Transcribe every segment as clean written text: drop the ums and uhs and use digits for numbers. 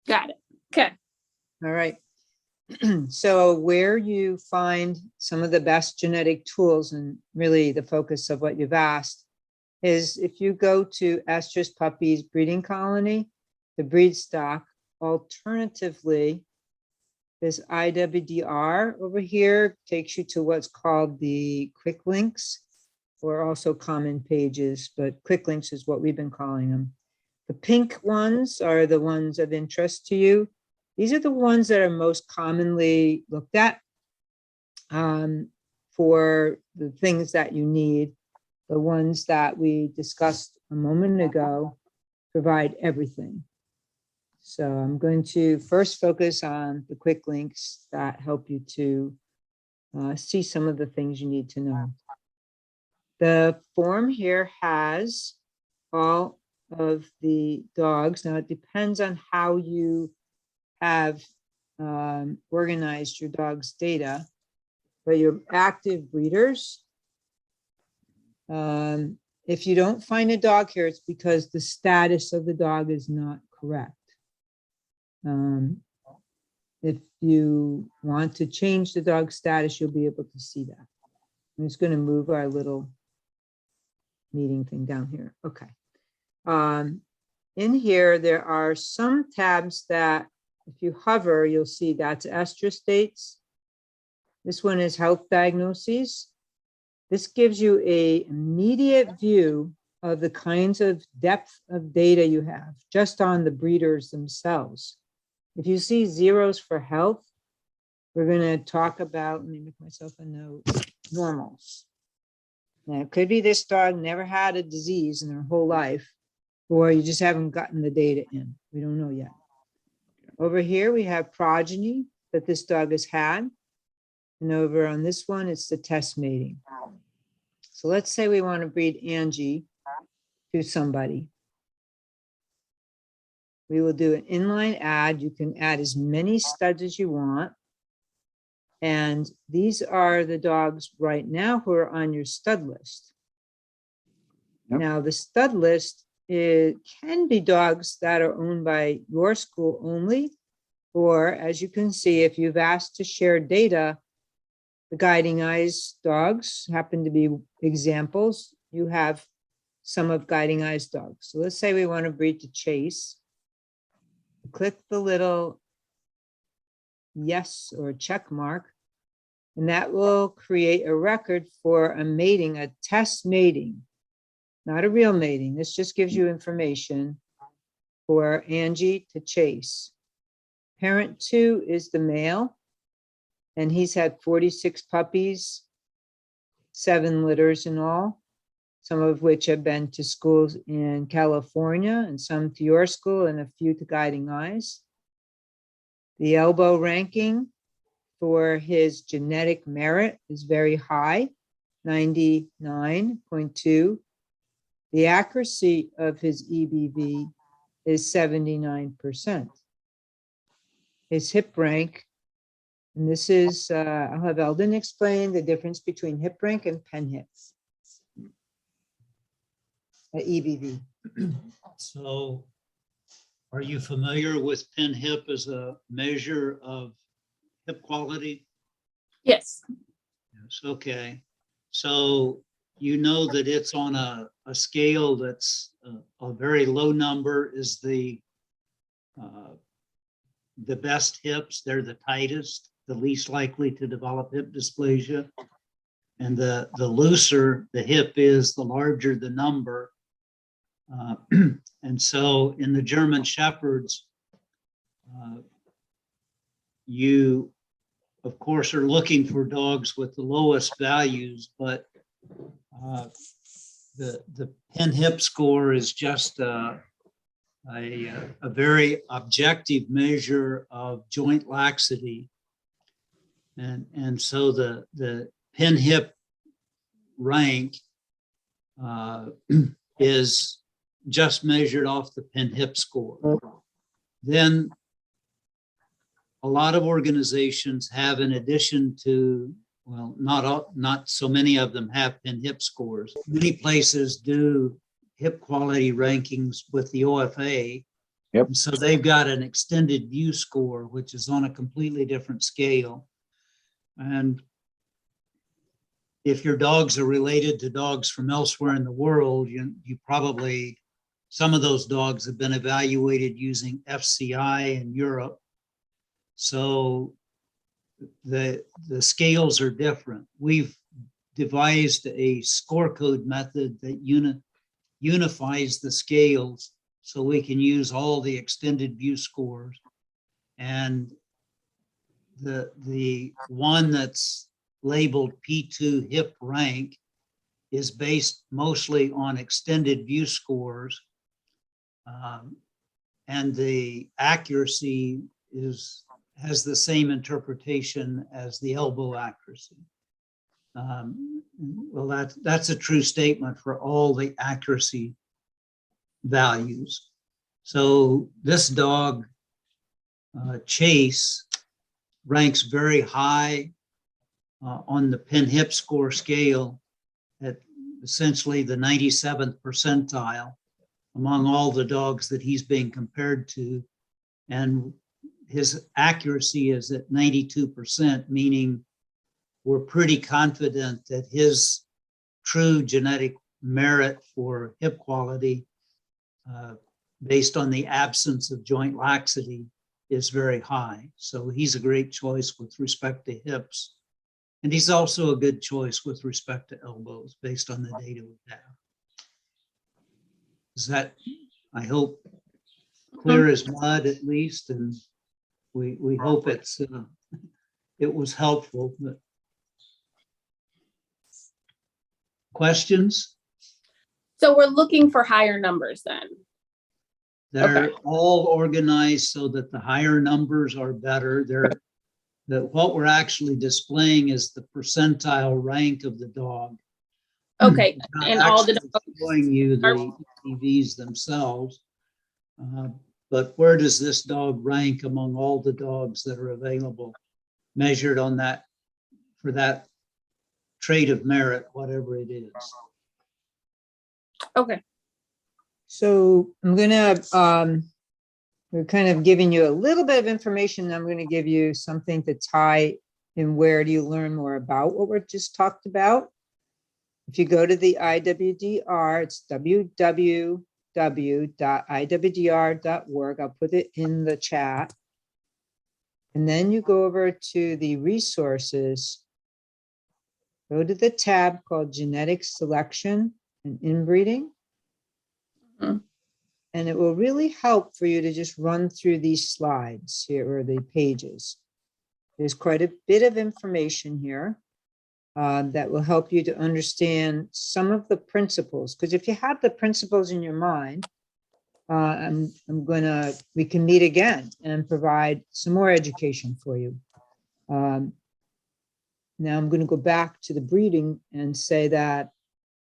Got it. Okay. All right. So where you find some of the best genetic tools, and really the focus of what you've asked, is if you go to Estrus Puppies Breeding Colony, the breed stock. Alternatively, this IWDR over here takes you to what's called the quick links, or also common pages, but quick links is what we've been calling them. The pink ones are the ones of interest to you. These are the ones that are most commonly looked at for the things that you need. The ones that we discussed a moment ago provide everything. So I'm going to first focus on the quick links that help you to see some of the things you need to know. The form here has all of the dogs. Now it depends on how you have organized your dog's data, but your active breeders, if you don't find a dog here, it's because the status of the dog is not correct. If you want to change the dog status, you'll be able to see that. I'm just going to move our little meeting thing down here. Okay. In here, there are some tabs that if you hover, you'll see that's estrus states. This one is health diagnoses. This gives you an immediate view of the kinds of depth of data you have just on the breeders themselves. If you see zeros for health, we're going to talk about, let me make myself a note, normals. Now, it could be this dog never had a disease in their whole life, or you just haven't gotten the data in. We don't know yet. Over here, we have progeny that this dog has had. And over on this one, it's the test mating. So let's say we want to breed Angie to somebody. We will do an inline add. You can add as many studs as you want. And these are the dogs right now who are on your stud list. Yep. Now, the stud list, it can be dogs that are owned by your school only, or as you can see, if you've asked to share data, the Guiding Eyes dogs happen to be examples. You have some of Guiding Eyes dogs. So let's say we want to breed to Chase. Click the little yes or check mark, and that will create a record for a mating, a test mating, not a real mating. This just gives you information for Angie to Chase. Parent 2 is the male, and he's had 46 puppies, 7 litters in all, some of which have been to schools in California and some to your school and a few to Guiding Eyes. The elbow ranking for his genetic merit is very high, 99.2. The accuracy of his EBV is 79%. His hip rank, and this is, I'll have Eldon explain the difference between hip rank and pen hips. EBV. So are you familiar with pen hip as a measure of hip quality? Yes. Yes, okay. So you know that it's on a scale that's a very low number is the best hips. They're the tightest, the least likely to develop hip dysplasia. And the looser the hip is, the larger the number. And so in the German Shepherds, you, of course, are looking for dogs with the lowest values, but the pen hip score is just a very objective measure of joint laxity. And so the pen hip rank is just measured off the pen hip score. Then a lot of organizations have, in addition to, well, not so many of them have pen hip scores. Many places do hip quality rankings with the OFA, Yep. And so they've got an extended view score, which is on a completely different scale. And if your dogs are related to dogs from elsewhere in the world, you probably, some of those dogs have been evaluated using FCI in Europe. So the scales are different. We've devised a score code method that unifies the scales so we can use all the extended view scores. And the one that's labeled P2 hip rank is based mostly on extended view scores. And the accuracy has the same interpretation as the elbow accuracy. Well, that's a true statement for all the accuracy values. So this dog, Chase, ranks very high on the pin hip score scale at essentially the 97th percentile among all the dogs that he's being compared to. And his accuracy is at 92%, meaning we're pretty confident that his true genetic merit for hip quality, based on the absence of joint laxity, is very high. So he's a great choice with respect to hips. And he's also a good choice with respect to elbows based on the data we have. Is that, I hope, clear as mud at least, and we hope it was helpful. But questions? So we're looking for higher numbers then. They're Okay. all organized so that the higher numbers are better. What we're actually displaying is the percentile rank of the dog. Okay, It's not and all the actually showing you the EBVs themselves. But where does this dog rank among all the dogs that are available, measured on that, for that trait of merit, whatever it is? Okay. So I'm gonna, we're kind of giving you a little bit of information. I'm gonna give you something to tie in. Where do you learn more about what we just talked about? If you go to the IWDR, it's www.iwdr.org. I'll put it in the chat. And then you go over to the resources, go to the tab called Genetic Selection and Inbreeding. Mhm. And it will really help for you to just run through these slides here, or the pages. There's quite a bit of information here that will help you to understand some of the principles. Because if you have the principles in your mind, we can meet again and provide some more education for you. Now I'm going to go back to the breeding and say that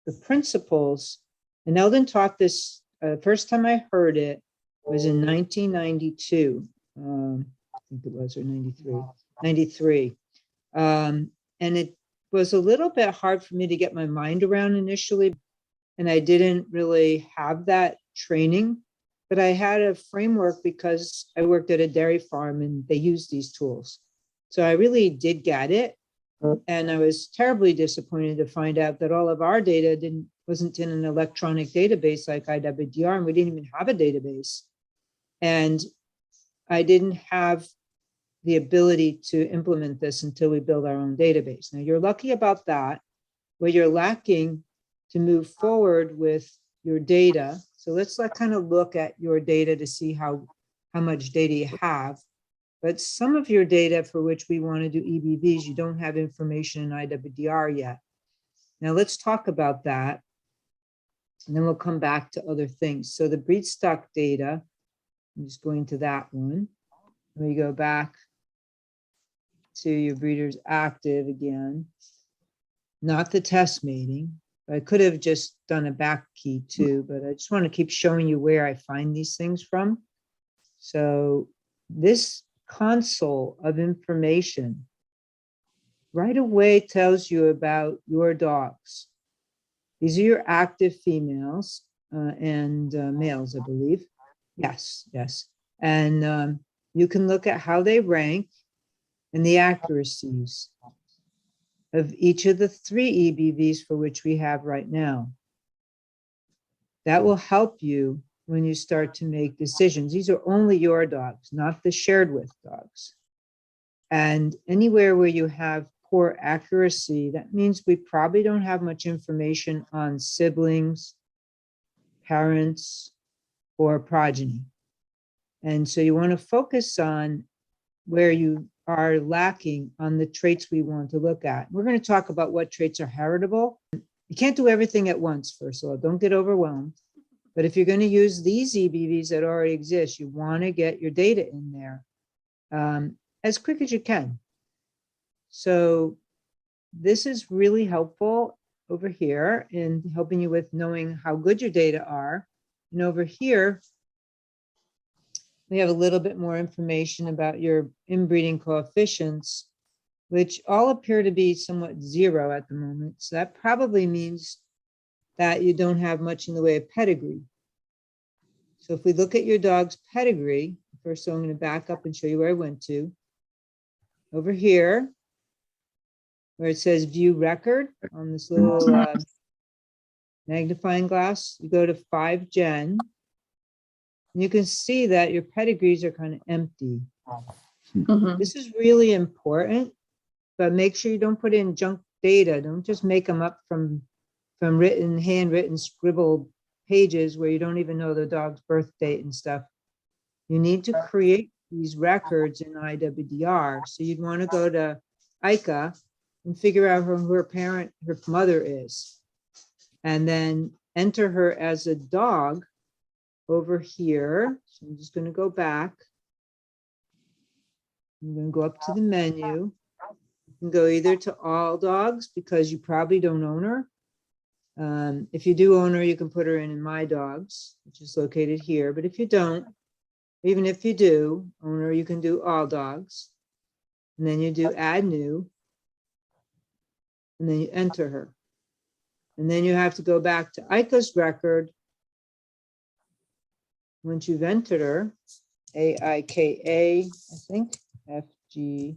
the principles, and Eldon taught this, first time I heard it was in 1992. I think it was, or 93. And it was a little bit hard for me to get my mind around initially. And I didn't really have that training, but I had a framework because I worked at a dairy farm and they used these tools. So I really did get it. And I was terribly disappointed to find out that all of our data wasn't in an electronic database like IWDR, and we didn't even have a database. And I didn't have the ability to implement this until we build our own database. Now, you're lucky about that. Where you're lacking to move forward with your data. So let's kind of look at your data to see how much data you have. But some of your data for which we want to do EBVs, you don't have information in IWDR yet. Now let's talk about that. And then we'll come back to other things. So the breed stock data, I'm just going to that one. We go back to your breeders active again, not the test mating. I could have just done a back key too, but I just want to keep showing you where I find these things from. So this console of information right away tells you about your dogs. These are your active females and males, I believe. Yes, yes. And you can look at how they rank and the accuracies of each of the 3 EBVs for which we have right now. That will help you when you start to make decisions. These are only your dogs, not the shared with dogs. And anywhere where you have poor accuracy, that means we probably don't have much information on siblings, parents, or progeny. And so you want to focus on where you are lacking on the traits we want to look at. We're going to talk about what traits are heritable. You can't do everything at once, first of all, don't get overwhelmed. But if you're going to use these EBVs that already exist, you want to get your data in there as quick as you can. So this is really helpful over here in helping you with knowing how good your data are. And over here, we have a little bit more information about your inbreeding coefficients, which all appear to be somewhat 0 at the moment. So that probably means that you don't have much in the way of pedigree. So if we look at your dog's pedigree, first, so I'm going to back up and show you where I went to. Over here, where it says view record on this little magnifying glass, you go to 5 gen. And you can see that your pedigrees are kind of empty. Mhm. This is really important, but make sure you don't put in junk data. Don't just make them up from handwritten, scribbled pages where you don't even know the dog's birth date and stuff. You need to create these records in IWDR. So you'd want to go to ICA and figure out who her mother is, and then enter her as a dog over here. So I'm just going to go back. I'm going to go up to the menu. You can go either to all dogs because you probably don't own her. If you do own her, you can put her in MyDogs, which is located here. But if you don't, even if you do own her, you can do all dogs. And then you do add new. And then you enter her. And then you have to go back to ICA's record. Once you've entered her, AIKA, I think, FGDF.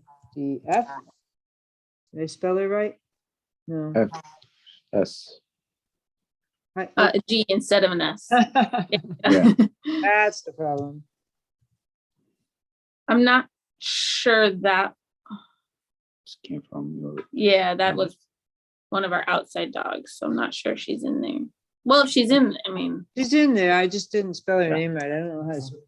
Did I spell it right? No. S. A G instead of an S. Yeah. That's the problem. I'm not sure that, This came from your. yeah, that was one of our outside dogs. So I'm not sure she's in there. Well, if she's in, I mean, She's in there. I just didn't spell her Yeah. name right. I don't know how to spell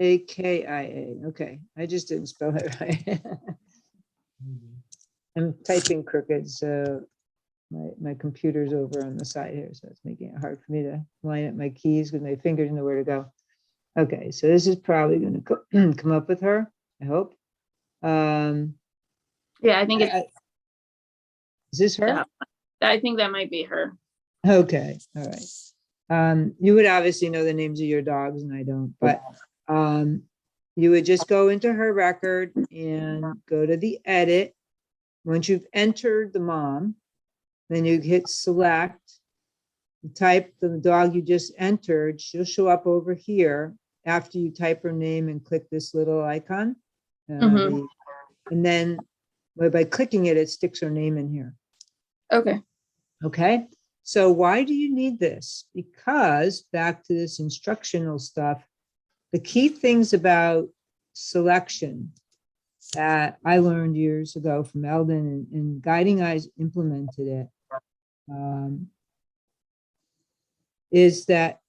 AKIA. Okay. I just didn't spell it right. I'm typing crooked, so my computer's over on the side here, so it's making it hard for me to line up my keys with my fingers and know where to go. Okay, so this is probably going to come up with her, I hope. yeah, I think it's, Is this her? Yeah. I think that might be her. Okay, all right. You would obviously know the names of your dogs and I don't, but you would just go into her record and go to the edit. Once you've entered the mom, then you hit select, you type the dog you just entered, she'll show up over here after you type her name and click this little icon. Mhm. And then by clicking it, it sticks her name in here. Okay. Okay, so why do you need this? Because back to this instructional stuff, the key things about selection that I learned years ago from Eldon and Guiding Eyes implemented it, is that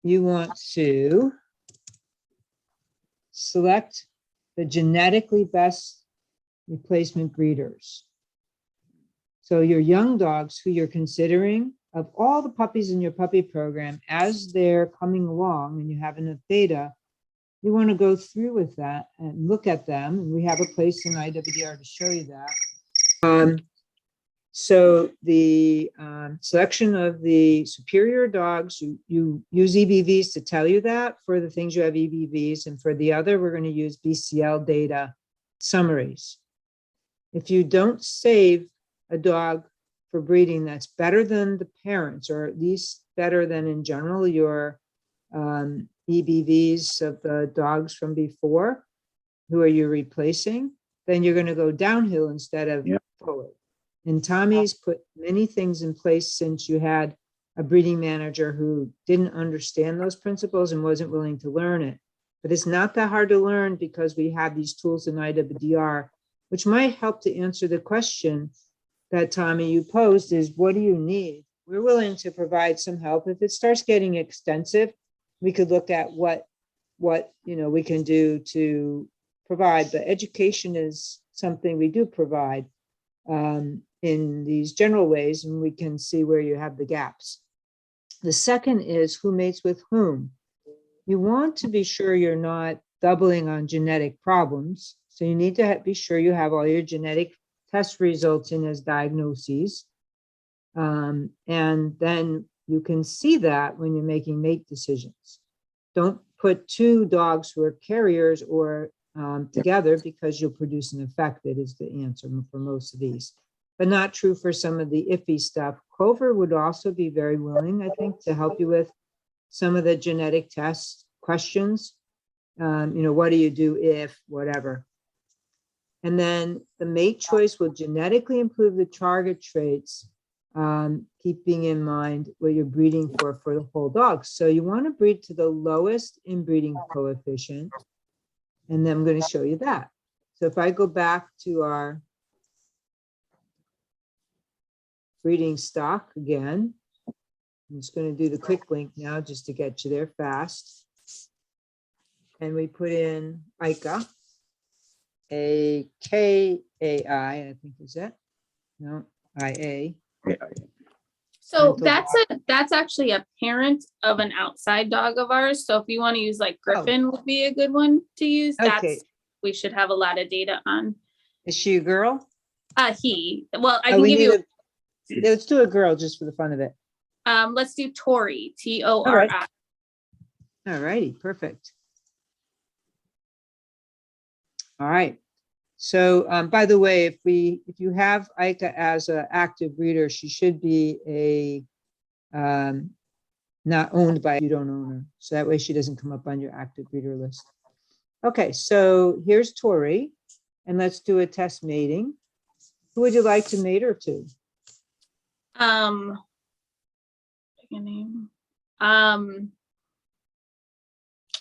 you want to select the genetically best replacement breeders. So your young dogs who you're considering, of all the puppies in your puppy program, as they're coming along and you have enough data, you want to go through with that and look at them. And we have a place in IWDR to show you that. So the selection of the superior dogs, you use EBVs to tell you that for the things you have EBVs, and for the other, we're going to use BCL data summaries. If you don't save a dog for breeding that's better than the parents, or at least better than in general your EBVs of the dogs from before, who are you replacing, then you're going to go downhill instead of Yep. forward. And Tommy's put many things in place since you had a breeding manager who didn't understand those principles and wasn't willing to learn it. But it's not that hard to learn because we have these tools in IWDR, which might help to answer the question that Tommy, you posed, is what do you need? We're willing to provide some help. If it starts getting extensive, we could look at what we can do to provide. But education is something we do provide in these general ways, and we can see where you have the gaps. The second is who mates with whom. You want to be sure you're not doubling on genetic problems. So you need to be sure you have all your genetic test results in as diagnoses. And then you can see that when you're making mate decisions. Don't put two dogs who are carriers or together, because you'll produce an effect. That is the answer for most of these, but not true for some of the iffy stuff. Clover would also be very willing, I think, to help you with some of the genetic test questions. What do you do if whatever? And then the mate choice will genetically improve the target traits, keeping in mind what you're breeding for the whole dog. So you want to breed to the lowest inbreeding coefficient. And then I'm going to show you that. So if I go back to our breeding stock again, I'm just going to do the quick link now just to get you there fast. And we put in ICA, AKAI, I think is it? No, IA. So Mental- that's actually a parent of an outside dog of ours. So if you want to use like Griffin would be a good one to use. Okay. That's we should have a lot of data on. Is she a girl? Well, I can we give need you let's do a girl just for the fun of it. let's do Tori, Tori. All righty, perfect. All right. So by the way, if you have Ika as an active breeder, she should be a not owned by, you don't own her. So that way she doesn't come up on your active breeder list. Okay, so here's Tori, and let's do a test mating. Who would you like to mate her to? Pick a name.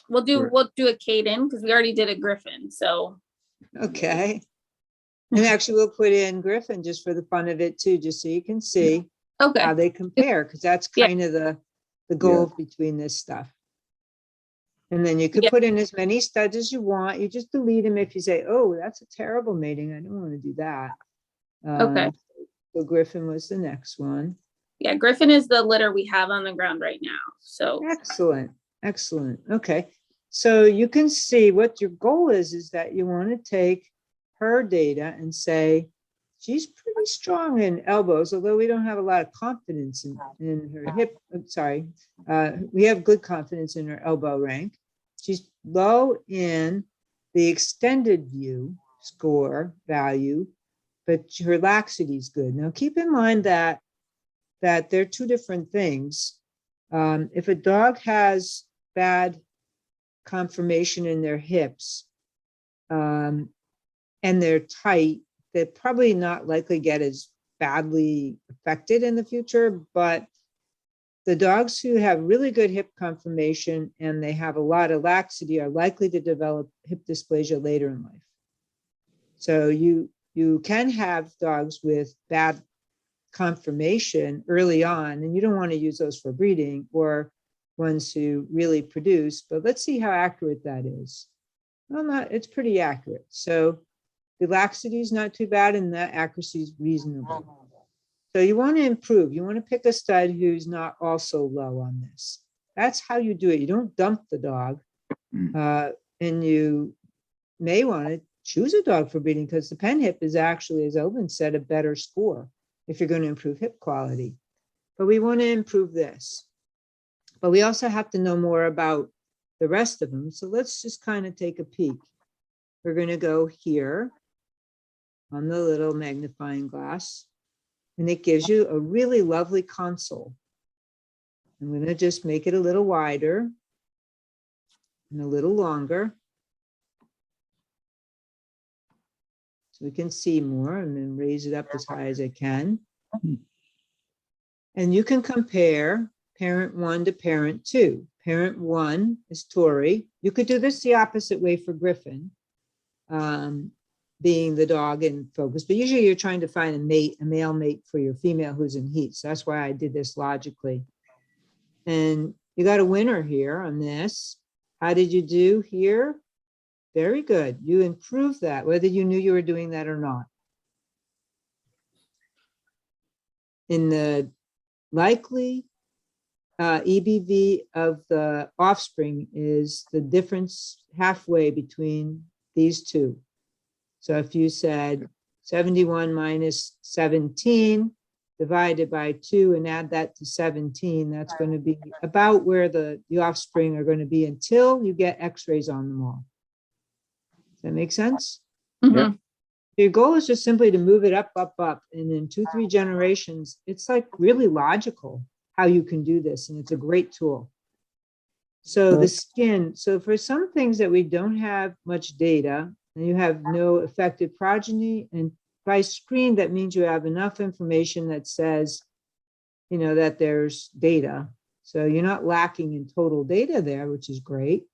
We'll do a Caden because we already did a Griffin. So Okay. And actually we'll put in Griffin just for the fun of it too, just so you can see okay. how they compare, because that's kind of the goal between this stuff. And then you could put in as many studs as you want. You just delete them if you say, oh, that's a terrible mating, I don't want to do that. Okay. So Griffin was the next one. Yeah, Griffin is the litter we have on the ground right now. So Excellent. Excellent. Okay. So you can see what your goal is that you want to take her data and say, she's pretty strong in elbows, although we don't have a lot of confidence in her hip. We have good confidence in her elbow rank. She's low in the extended view score value, but her laxity is good. Now keep in mind that they're two different things. If a dog has bad conformation in their hips and they're tight, they're probably not likely get as badly affected in the future, but the dogs who have really good hip conformation and they have a lot of laxity are likely to develop hip dysplasia later in life. So you can have dogs with bad conformation early on, and you don't want to use those for breeding or ones who really produce, but let's see how accurate that is. Well, it's pretty accurate. So the laxity is not too bad and that accuracy is reasonable. So you want to improve. You want to pick a stud who's not also low on this. That's how you do it. You don't dump the dog. And you may want to choose a dog for breeding because the pen hip is actually, as Elvin said, a better score if you're going to improve hip quality. But we want to improve this. But we also have to know more about the rest of them. So let's just kind of take a peek. We're going to go here on the little magnifying glass. And it gives you a really lovely console. I'm going to just make it a little wider and a little longer, so we can see more, and then raise it up as high as I can. And you can compare parent 1 to parent 2. Parent 1 is Tori. You could do this the opposite way for Griffin, being the dog in focus, but usually you're trying to find a mate, a male mate for your female who's in heat. So that's why I did this logically. And you got a winner here on this. How did you do here? Very good. You improved that, whether you knew you were doing that or not. In the likely EBV of the offspring is the difference halfway between these two. So if you said 71 minus 17 divided by 2 and add that to 17, that's going to be about where the offspring are going to be until you get x-rays on them all. Does that make sense? Mhm. Your goal is just simply to move it up, up, up. And in 2-3 generations, it's like really logical how you can do this. And it's a great tool. So the skin, so for some things that we don't have much data, and you have no effective progeny, and by screen, that means you have enough information that says, you know, that there's data. So you're not lacking in total data there, which is great.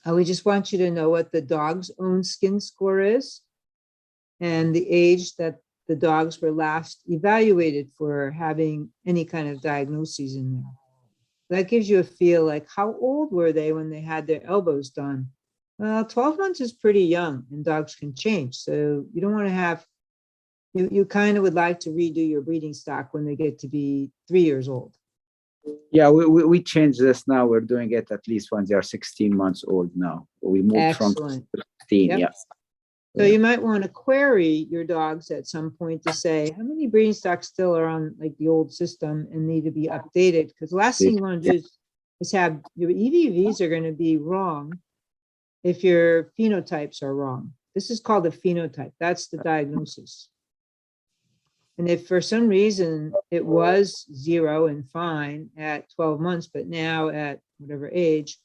We just want you to know what the dog's own skin score is and the age that the dogs were last evaluated for having any kind of diagnoses in there. That gives you a feel like how old were they when they had their elbows done? Well, 12 months is pretty young and dogs can change. So you don't want to have, you kind of would like to redo your breeding stock when they get to be 3 years old. Yeah, we changed this now. We're doing it at least when they are 16 months old now. We moved from Excellent. 16, Yep. yeah. So you might want to query your dogs at some point to say, how many breeding stocks still are on like the old system and need to be updated? Because the last thing you want to do is have your EBVs are going to be wrong if your phenotypes are wrong. This is called a phenotype. That's the diagnosis. And if for some reason it was 0 and fine at 12 months, but now at whatever age,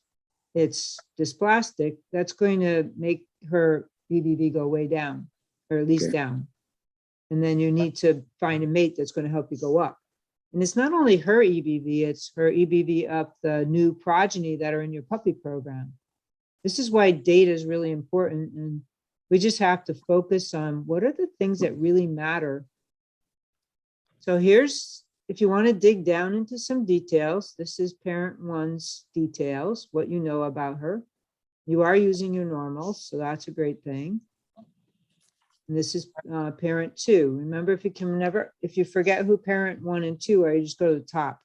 it's dysplastic, that's going to make her EBV go way down, or at least down. And then you need to find a mate that's going to help you go up. And it's not only her EBV, it's her EBV of the new progeny that are in your puppy program. This is why data is really important. And we just have to focus on what are the things that really matter. So here's, if you want to dig down into some details, this is parent 1's details, what you know about her. You are using your normals, so that's a great thing. And this is parent 2. Remember, if you forget who parent 1 and 2 are, you just go to the top.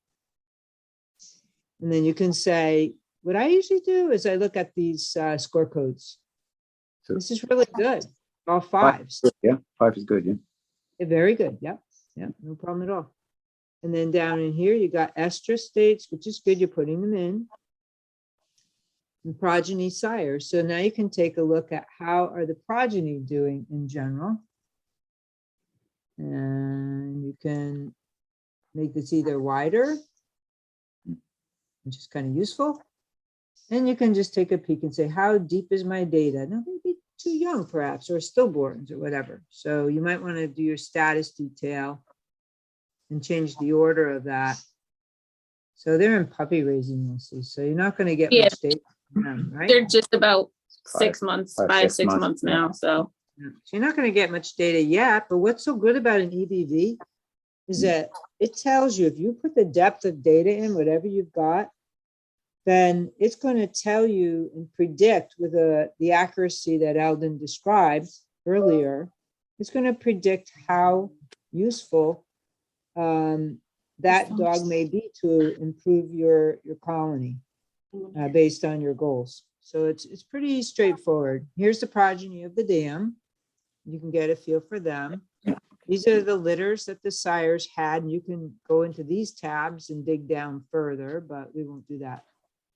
And then you can say, what I usually do is I look at these score codes. So this is really good. All 5s. Yeah, 5 is good, yeah. Yeah, very good. Yep. Yeah, no problem at all. And then down in here, you got estrus states, which is good. You're putting them in. And progeny sires. So now you can take a look at how are the progeny doing in general. And you can make this either wider, which is kind of useful. And you can just take a peek and say, how deep is my data? Now, maybe too young, perhaps, or stillborns or whatever. So you might want to do your status detail and change the order of that. So they're in puppy raising mostly. So you're not going to get much data from them, right? They're just about 6 5, months, 5, 5, 6 6 months, months yeah. now. So Yeah. So you're not going to get much data yet, but what's so good about an EBV is that it tells you if you put the depth of data in, whatever you've got, then it's going to tell you and predict with the accuracy that Eldon described earlier. It's going to predict how useful that dog may be to improve your colony based on your goals. So it's pretty straightforward. Here's the progeny of the dam. You can get a feel for them. These are the litters that the sires had, and you can go into these tabs and dig down further, but we won't do that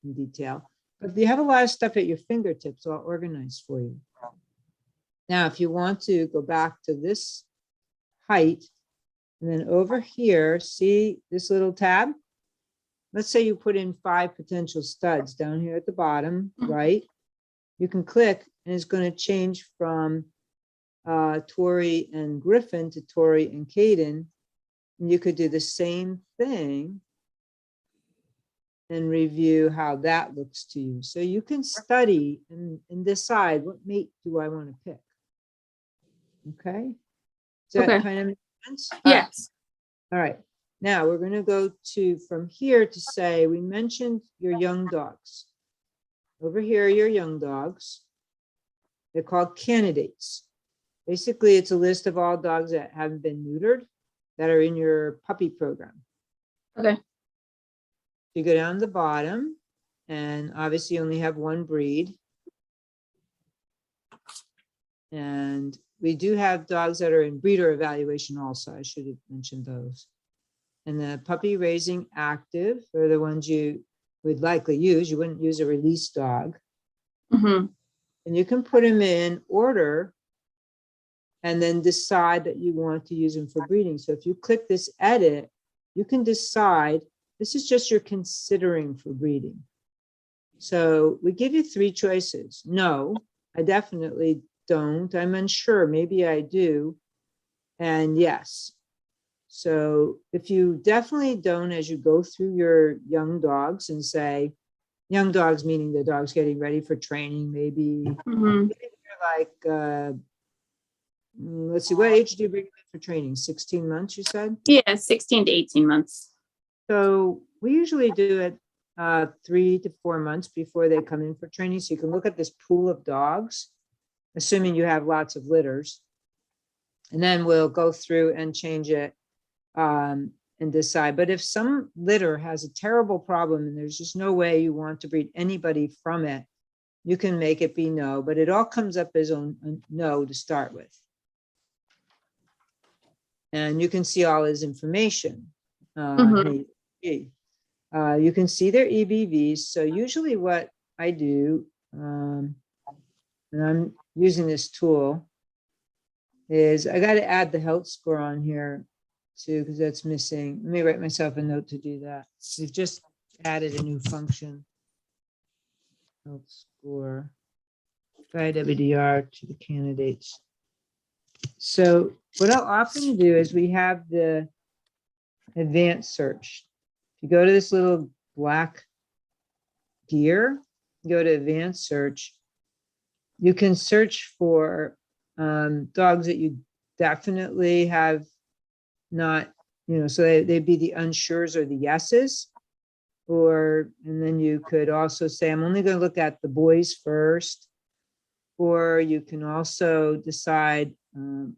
in detail. But you have a lot of stuff at your fingertips all organized for you. Now, if you want to go back to this height, And then over here, see this little tab? Let's say you put in 5 potential studs down here at the bottom, right? You can click and it's going to change from Tori and Griffin to Tori and Caden. And you could do the same thing and review how that looks to you. So you can study and decide what mate do I want to pick. Okay? Does that Okay. kind of make sense? Yes. All right. Now we're going to go to from here to say, we mentioned your young dogs. Over here, are your young dogs. They're called candidates. Basically, it's a list of all dogs that haven't been neutered that are in your puppy program. Okay. You go down to the bottom, and obviously you only have one breed. And we do have dogs that are in breeder evaluation also. I should have mentioned those. And the puppy raising active are the ones you would likely use. You wouldn't use a release dog. Mm-hmm. And you can put them in order and then decide that you want to use them for breeding. So if you click this edit, you can decide, this is just you're considering for breeding. So we give you 3 choices. No, I definitely don't. I'm unsure. Maybe I do. And yes. So if you definitely don't, as you go through your young dogs and say, young dogs meaning the dog's getting ready for training, maybe Mm-hmm. like, let's see, what age do you bring them in for training? 16 months, you said? Yeah, 16 to 18 months. So we usually do it 3 to 4 months before they come in for training. So you can look at this pool of dogs, assuming you have lots of litters. And then we'll go through and change it and decide. But if some litter has a terrible problem and there's just no way you want to breed anybody from it, you can make it be no, but it all comes up as a no to start with. And you can see all his information. Mhm. You can see their EBVs. So usually what I do, and I'm using this tool, is I got to add the health score on here too, because that's missing. Let me write myself a note to do that. We've just added a new function. Health score, IWDR to the candidates. So what I'll often do is we have the advanced search. If you go to this little black gear, go to advanced search, you can search for dogs that you definitely have not, so they'd be the unsures or the yeses. And then you could also say, I'm only going to look at the boys first. Or you can also decide, I'll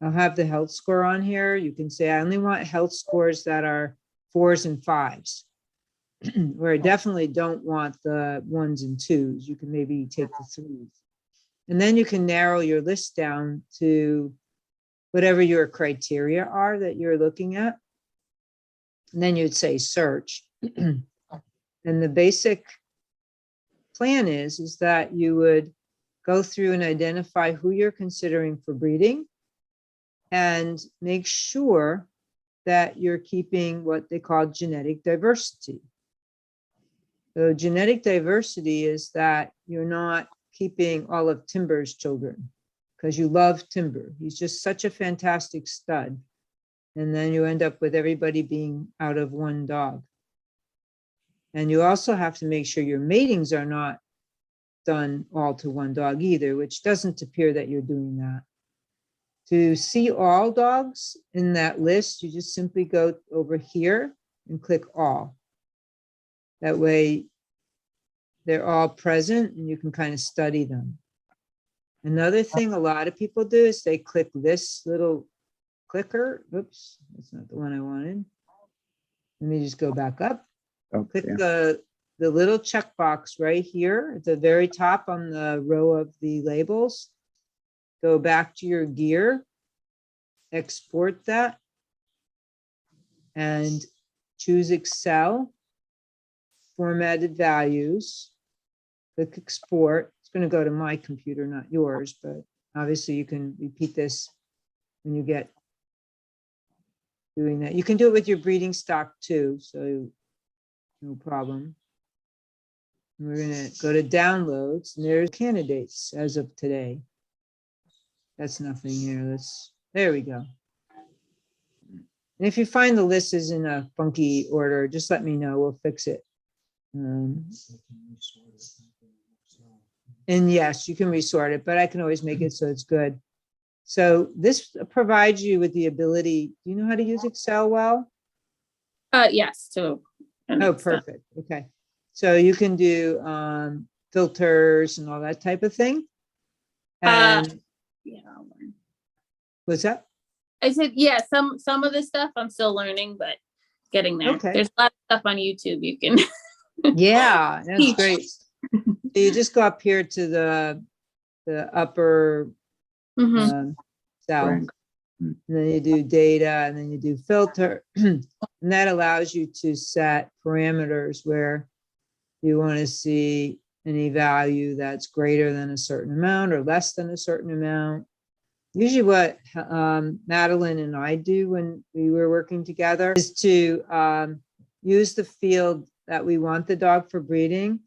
have the health score on here. You can say, I only want health scores that are 4s and 5s. Where I definitely don't want the 1s and 2s. You can maybe take the 3s. And then you can narrow your list down to whatever your criteria are that you're looking at. And then you'd say search. And the basic plan is that you would go through and identify who you're considering for breeding and make sure that you're keeping what they call genetic diversity. So genetic diversity is that you're not keeping all of Timber's children because you love Timber. He's just such a fantastic stud. And then you end up with everybody being out of one dog. And you also have to make sure your matings are not done all to one dog either, which doesn't appear that you're doing that. To see all dogs in that list, you just simply go over here and click all. That way they're all present and you can kind of study them. Another thing a lot of people do is they click this little clicker. Oops, that's not the one I wanted. Let me just go back up. Okay. Click the little checkbox right here at the very top on the row of the labels. Go back to your gear, export that, and choose Excel, formatted values, click export. It's going to go to my computer, not yours, but obviously you can repeat this when you get doing that. You can do it with your breeding stock too, so no problem. We're gonna go to downloads, and there's candidates as of today. That's nothing here. There we go. And if you find the list is in a funky order, just let me know. We'll fix it. And yes, you can resort it, but I can always make it so it's good. So this provides you with the ability, do you know how to use Excel well? Yes, so. Oh, perfect. Okay. So you can do filters and all that type of thing. And Yeah, I'll learn. what's that? I said, yeah, some of the stuff I'm still learning, but getting there. Okay. There's a lot of stuff on YouTube you can. Yeah, that's teach. great. So you just go up here to the upper Mhm. south, Rank. and then you do data, and then you do filter, and that allows you to set parameters where you want to see any value that's greater than a certain amount or less than a certain amount. Usually what Madeline and I do when we were working together is to use the field that we want the dog for breeding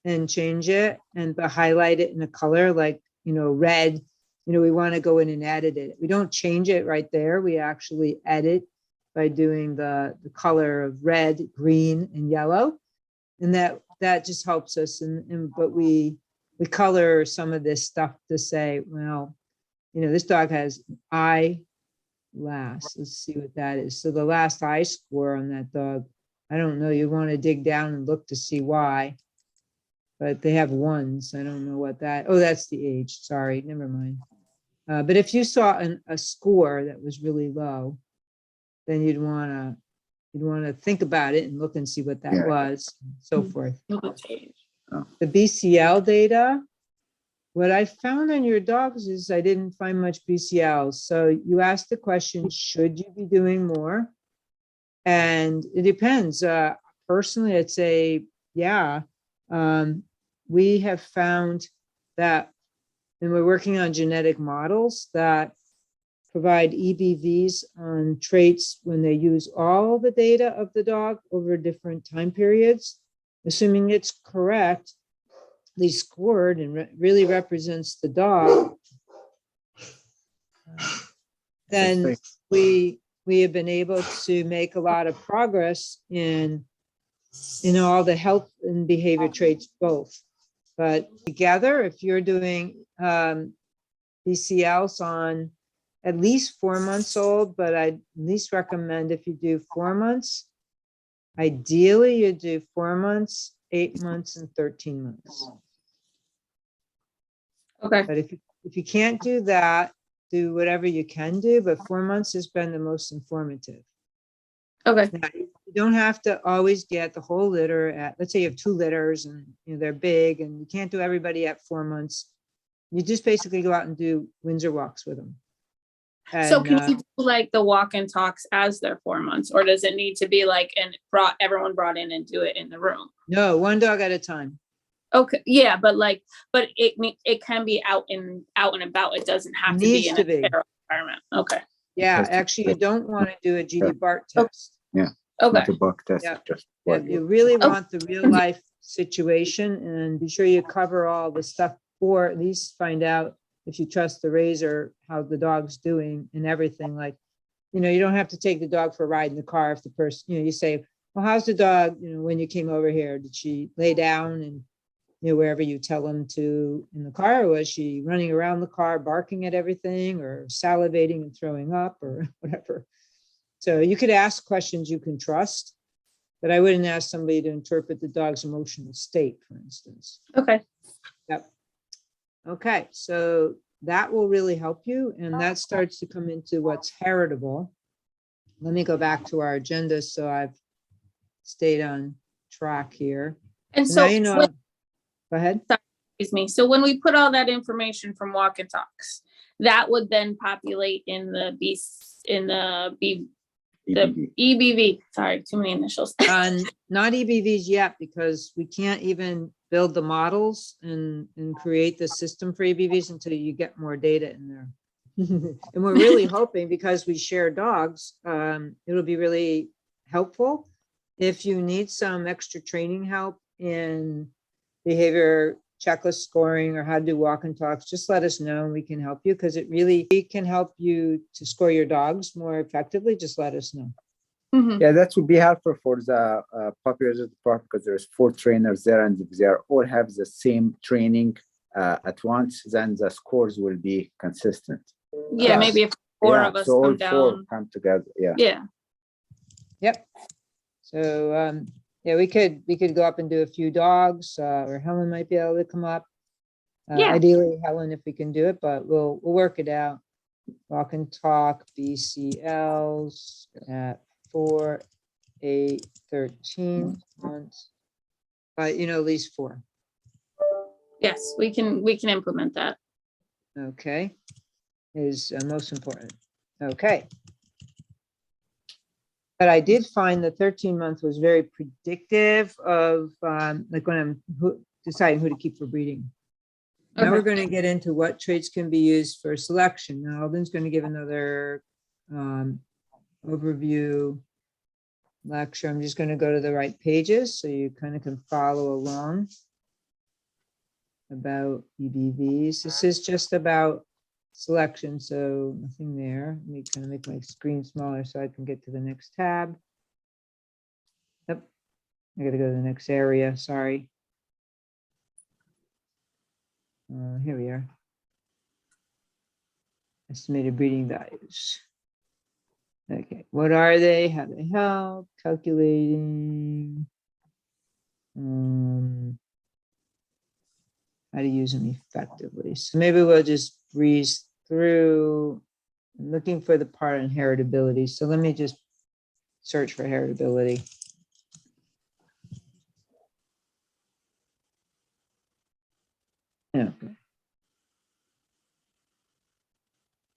and change it and highlight it in a color like, red. We want to go in and edit it. We don't change it right there. We actually edit by doing the color of red, green, and yellow. And that just helps us. But we color some of this stuff to say, well, this dog has I last. Let's see what that is. So the last I score on that dog, I don't know. You want to dig down and look to see why. But they have ones. I don't know what that. Oh, that's the age. Sorry, never mind. But if you saw a score that was really low, then you'd want to think about it and look and see what that Yeah. was, and so forth. Okay. The BCL data. What I found on your dogs is I didn't find much BCLs. So you asked the question, should you be doing more? And it depends. Personally, I'd say, yeah. We have found that, and we're working on genetic models that provide EBVs on traits when they use all the data of the dog over different time periods, assuming it's correct, scored and really represents the dog, then we have been able to make a lot of progress in all the health and behavior traits both. But together, if you're doing BCLs on at least 4 months old, but I'd at least recommend if you do 4 months, ideally you do 4 months, 8 months, and 13 months. Okay. But if you can't do that, do whatever you can do, but 4 months has been the most informative. Okay. Now, you don't have to always get the whole litter at, let's say you have 2 litters and they're big and you can't do everybody at 4 months. You just basically go out and do Windsor walks with them. So And, can you do like the walk and talks as their 4 months, or does it need to be like everyone brought in and do it in the room? no, 1 dog at a time. Okay, yeah, but it can be out and about. It doesn't have to be Needs in to a be. sterile environment. Okay. Yeah, Has to actually, you be. don't want to do a GD Bart Oh. test. Okay. Not a bug test, Yeah. just Yeah, one. you really Oh. want the real life situation, and be sure you cover all the stuff, or at least find out if you trust the raiser, how the dog's doing and everything. Like, you don't have to take the dog for a ride in the car if the person, you say, well, how's the dog, when you came over here? Did she lay down and, wherever you tell them to in the car? Or was she running around the car, barking at everything, or salivating and throwing up, or whatever? So you could ask questions you can trust, but I wouldn't ask somebody to interpret the dog's emotional state, for instance. Okay. Yep. Okay, so that will really help you, and that starts to come into what's heritable. Let me go back to our agenda so I've stayed on track here. And So so, now go ahead. excuse me. So when we put all that information from walk and talks, that would then populate in the EBV. Sorry, too many initials. Not EBVs yet, because we can't even build the models and create the system for EBVs until you get more data in there. And we're really hoping, because we share dogs, it'll be really helpful. If you need some extra training help in behavior checklist scoring or how to do walk and talks, just let us know and we can help you, because it really can help you to score your dogs more effectively. Just let us know. Mhm. Yeah, that would be helpful for the puppies at the park, because there's 4 trainers there, and if they are all have the same training at once, then the scores will be consistent. Yeah, maybe if 4 Yeah, of us so all come 4 down. come together. Yeah. Yeah. Yep. So, yeah, we could go up and do a few dogs, or Helen might be able to come up. Yeah. Ideally, Helen, if we can do it, but we'll work it out. Walk and talk, BCLs at 4, 8, 13 months. But, at least 4. Yes, we can implement that. Okay. Is most important. Okay. But I did find the 13-month was very predictive of like when I'm deciding who to keep for breeding. Now we're Okay. going to get into what traits can be used for selection. Now Alden's going to give another overview lecture. I'm just going to go to the right pages so you kind of can follow along about EBVs. This is just about selection, so nothing there. Let me kind of make my screen smaller so I can get to the next tab. Yep, I got to go to the next area. Sorry. Here we are. Estimated breeding values. Okay, what are they? How do they help? Calculating. How to use them effectively. So maybe we'll just breeze through. I'm looking for the part on heritability. So let me just search for heritability. Okay.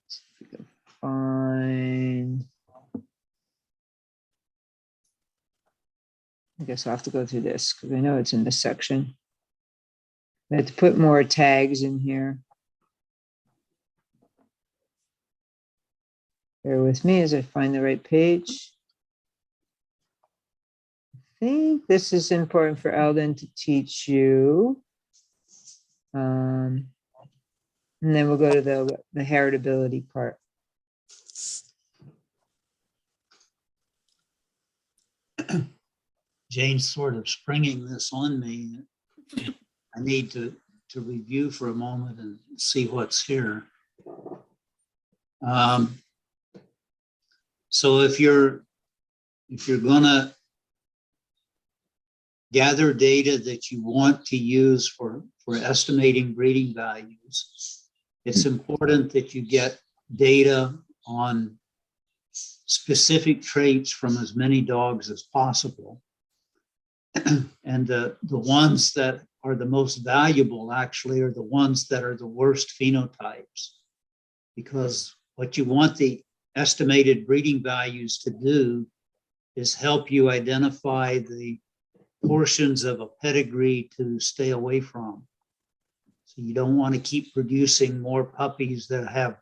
See if we can find. I guess I'll have to go through this because I know it's in this section. I have to put more tags in here. Bear with me as I find the right page. I think this is important for Eldon to teach you. And then we'll go to the heritability part. Jane's sort of springing this on me. I need to review for a moment and see what's here. So if you're gonna gather data that you want to use for estimating breeding values, it's important that you get data on specific traits from as many dogs as possible. And the ones that are the most valuable actually are the ones that are the worst phenotypes, because what you want the estimated breeding values to do is help you identify the portions of a pedigree to stay away from. So you don't want to keep producing more puppies that have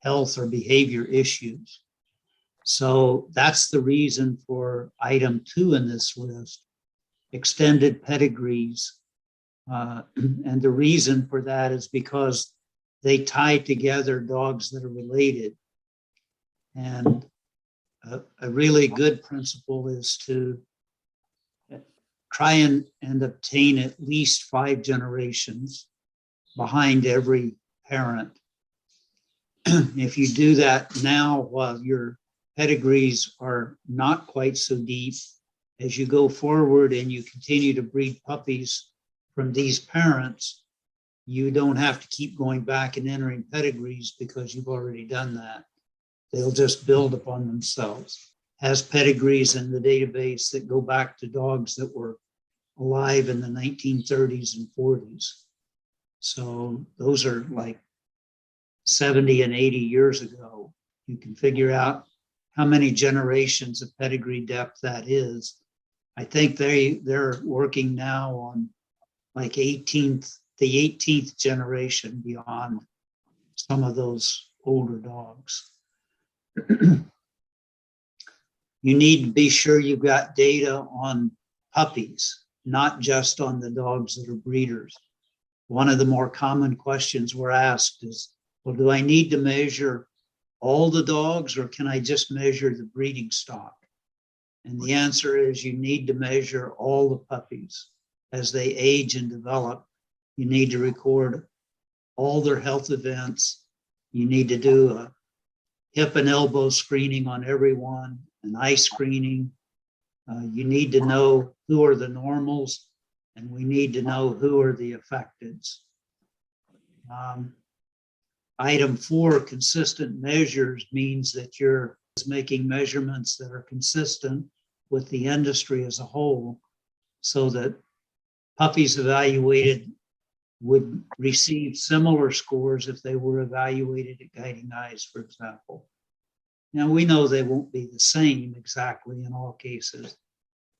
health or behavior issues. So that's the reason for item 2 in this list, extended pedigrees. And the reason for that is because they tie together dogs that are related. And a really good principle is to try and obtain at least 5 generations behind every parent. If you do that now while your pedigrees are not quite so deep, as you go forward and you continue to breed puppies from these parents, you don't have to keep going back and entering pedigrees because you've already done that. They'll just build upon themselves. Has pedigrees in the database that go back to dogs that were alive in the 1930s and 40s. So those are like 70 and 80 years ago. You can figure out how many generations of pedigree depth that is. I think they're working now on like the 18th generation beyond some of those older dogs. You need to be sure you've got data on puppies, not just on the dogs that are breeders. One of the more common questions we're asked is, well, do I need to measure all the dogs or can I just measure the breeding stock? And the answer is you need to measure all the puppies. As they age and develop, you need to record all their health events. You need to do a hip and elbow screening on everyone, an eye screening. You need to know who are the normals, and we need to know who are the affecteds. Item 4, consistent measures means that you're making measurements that are consistent with the industry as a whole, so that puppies evaluated would receive similar scores if they were evaluated at Guiding Eyes, for example. Now, we know they won't be the same exactly in all cases,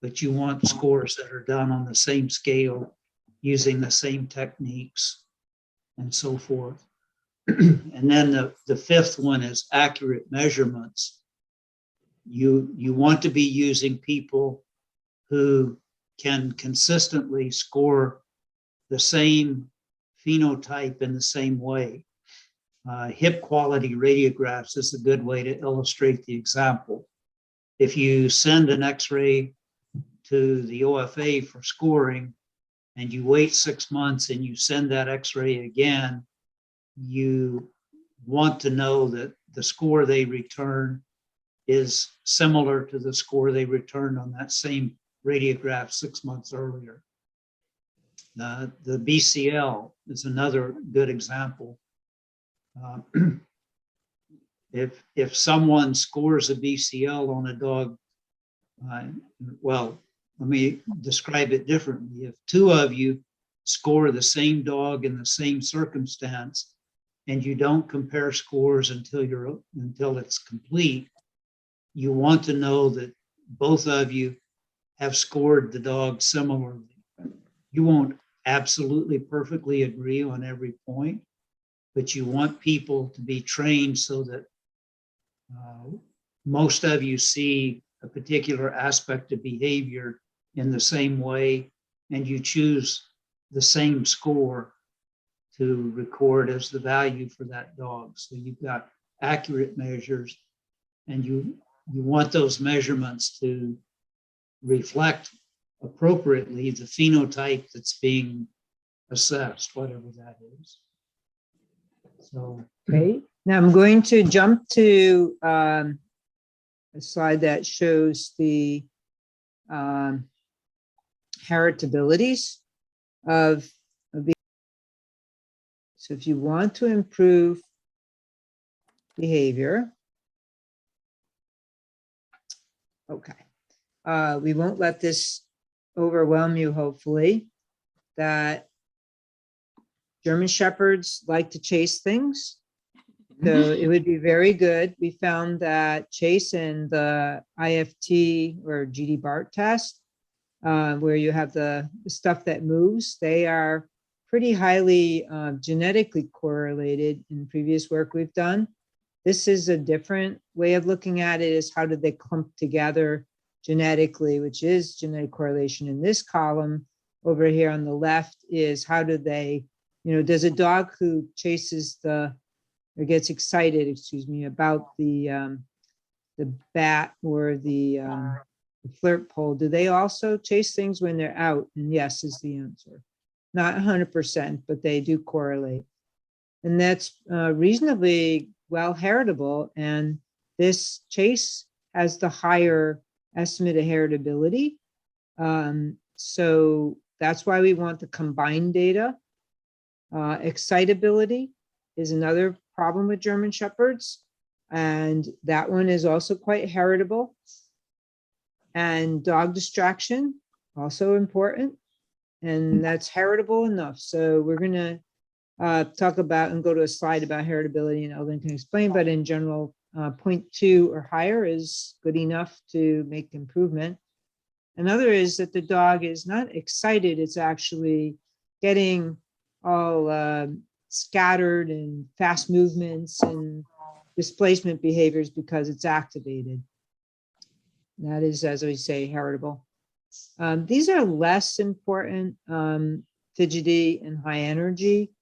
but you want scores that are done on the same scale, using the same techniques, and so forth. And then the 5th one is accurate measurements. You want to be using people who can consistently score the same phenotype in the same way. Hip quality radiographs is a good way to illustrate the example. If you send an X-ray to the OFA for scoring and you wait 6 months and you send that X-ray again, you want to know that the score they return is similar to the score they returned on that same radiograph 6 months earlier. The BCL is another good example. If someone scores a BCL on a dog, well, let me describe it differently. If 2 of you score the same dog in the same circumstance, and you don't compare scores until it's complete, you want to know that both of you have scored the dog similarly. You won't absolutely perfectly agree on every point, but you want people to be trained so that most of you see a particular aspect of behavior in the same way, and you choose the same score to record as the value for that dog. So you've got accurate measures, and you want those measurements to reflect appropriately the phenotype that's being assessed, whatever that is. So, Okay, now I'm going to jump to a slide that shows the heritabilities of so if you want to improve behavior, okay, we won't let this overwhelm you, hopefully, that German Shepherds like to chase things. So it would be very good. We found that chase in the IFT or GD BART test, where you have the stuff that moves, they are pretty highly genetically correlated in previous work we've done. This is a different way of looking at it, is how did they clump together genetically, which is genetic correlation in this column. Over here on the left is how do they, does a dog who chases or gets excited, excuse me, about the bat or the flirt pole, do they also chase things when they're out? And yes is the answer. Not 100%, but they do correlate. And that's reasonably well heritable. And this chase has the higher estimate of heritability. So that's why we want the combined data. Excitability is another problem with German Shepherds. And that one is also quite heritable. And dog distraction, also important. And that's heritable enough. So we're going to talk about and go to a slide about heritability, and Eldon can explain, but in general, 0.2 or higher is good enough to make improvement. Another is that the dog is not excited, it's actually getting all scattered and fast movements and displacement behaviors because it's activated. That is, as we say, heritable. These are less important, fidgety and high energy.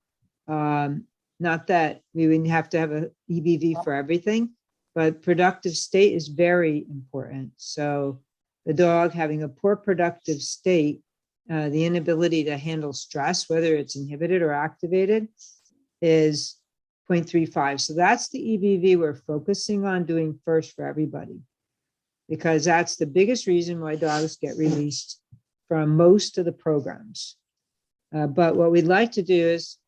Not that we wouldn't have to have a EBV for everything, but productive state is very important. So the dog having a poor productive state, the inability to handle stress, whether it's inhibited or activated, is 0.35. So that's the EBV we're focusing on doing first for everybody, because that's the biggest reason why dogs get released from most of the programs. But what we'd like to do is,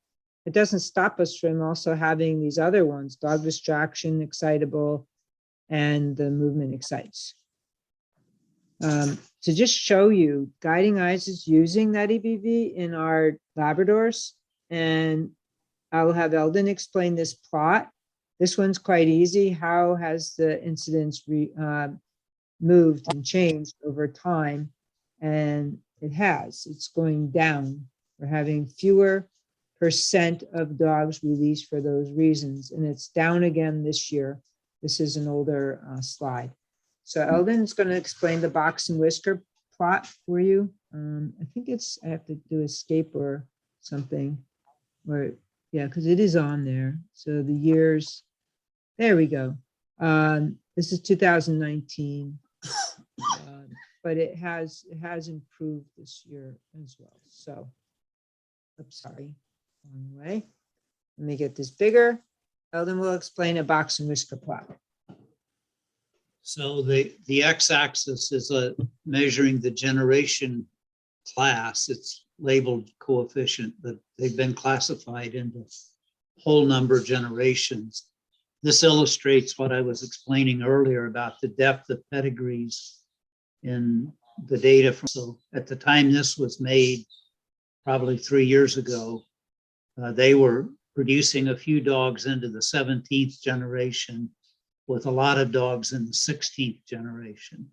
it doesn't stop us from also having these other ones, dog distraction, excitable, and the movement excites. To just show you, Guiding Eyes is using that EBV in our Labradors, and I'll have Eldon explain this plot. This one's quite easy. How has the incidence moved and changed over time? And it has. It's going down. We're having fewer % of dogs released for those reasons, and it's down again this year. This is an older slide. So Eldon's going to explain the box and whisker plot for you. I think I have to do escape or something, or yeah, because it is on there. So the years, there we go. This is 2019, but it has improved this year as well. So, oops, sorry, wrong way. Let me get this bigger. Eldon will explain a box and whisker plot. So the x-axis is measuring the generation class. It's labeled coefficient, but they've been classified into whole number generations. This illustrates what I was explaining earlier about the depth of pedigrees in the data. So at the time this was made, probably 3 years ago, they were producing a few dogs into the 17th generation, with a lot of dogs in the 16th generation.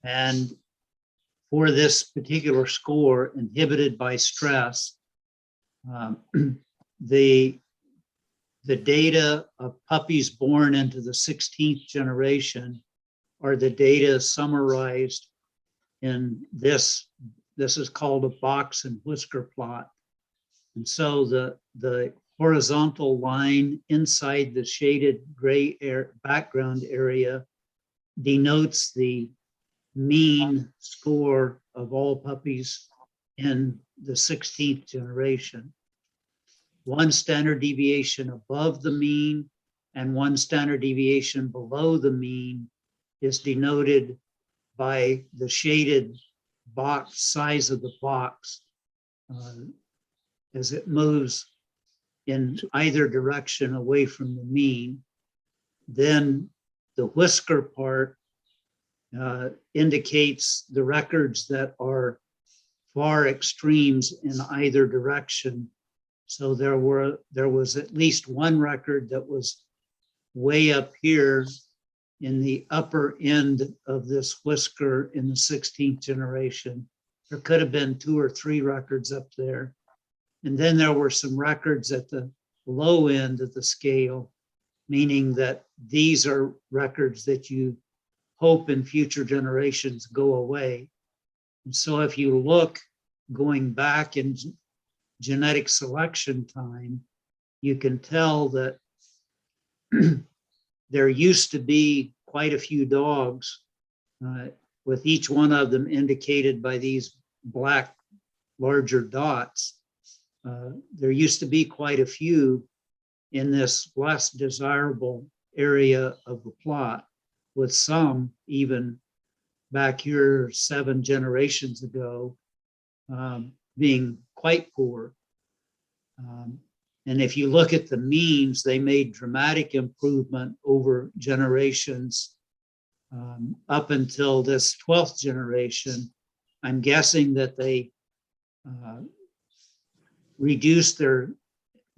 And for this particular score, inhibited by stress, the data of puppies born into the 16th generation are the data summarized in this. This is called a box and whisker plot. And so the horizontal line inside the shaded gray background area denotes the mean score of all puppies in the 16th generation. One standard deviation above the mean and one standard deviation below the mean is denoted by the shaded box, size of the box, as it moves in either direction away from the mean. Then the whisker part indicates the records that are far extremes in either direction. So there was at least one record that was way up here in the upper end of this whisker in the 16th generation. There could have been 2 or 3 records up there. And then there were some records at the low end of the scale, meaning that these are records that you hope in future generations go away. And so if you look going back in genetic selection time, you can tell that there used to be quite a few dogs, with each one of them indicated by these black larger dots. There used to be quite a few in this less desirable area of the plot, with some even back here 7 generations ago being quite poor. And if you look at the means, they made dramatic improvement over generations up until this 12th generation. I'm guessing that they reduced the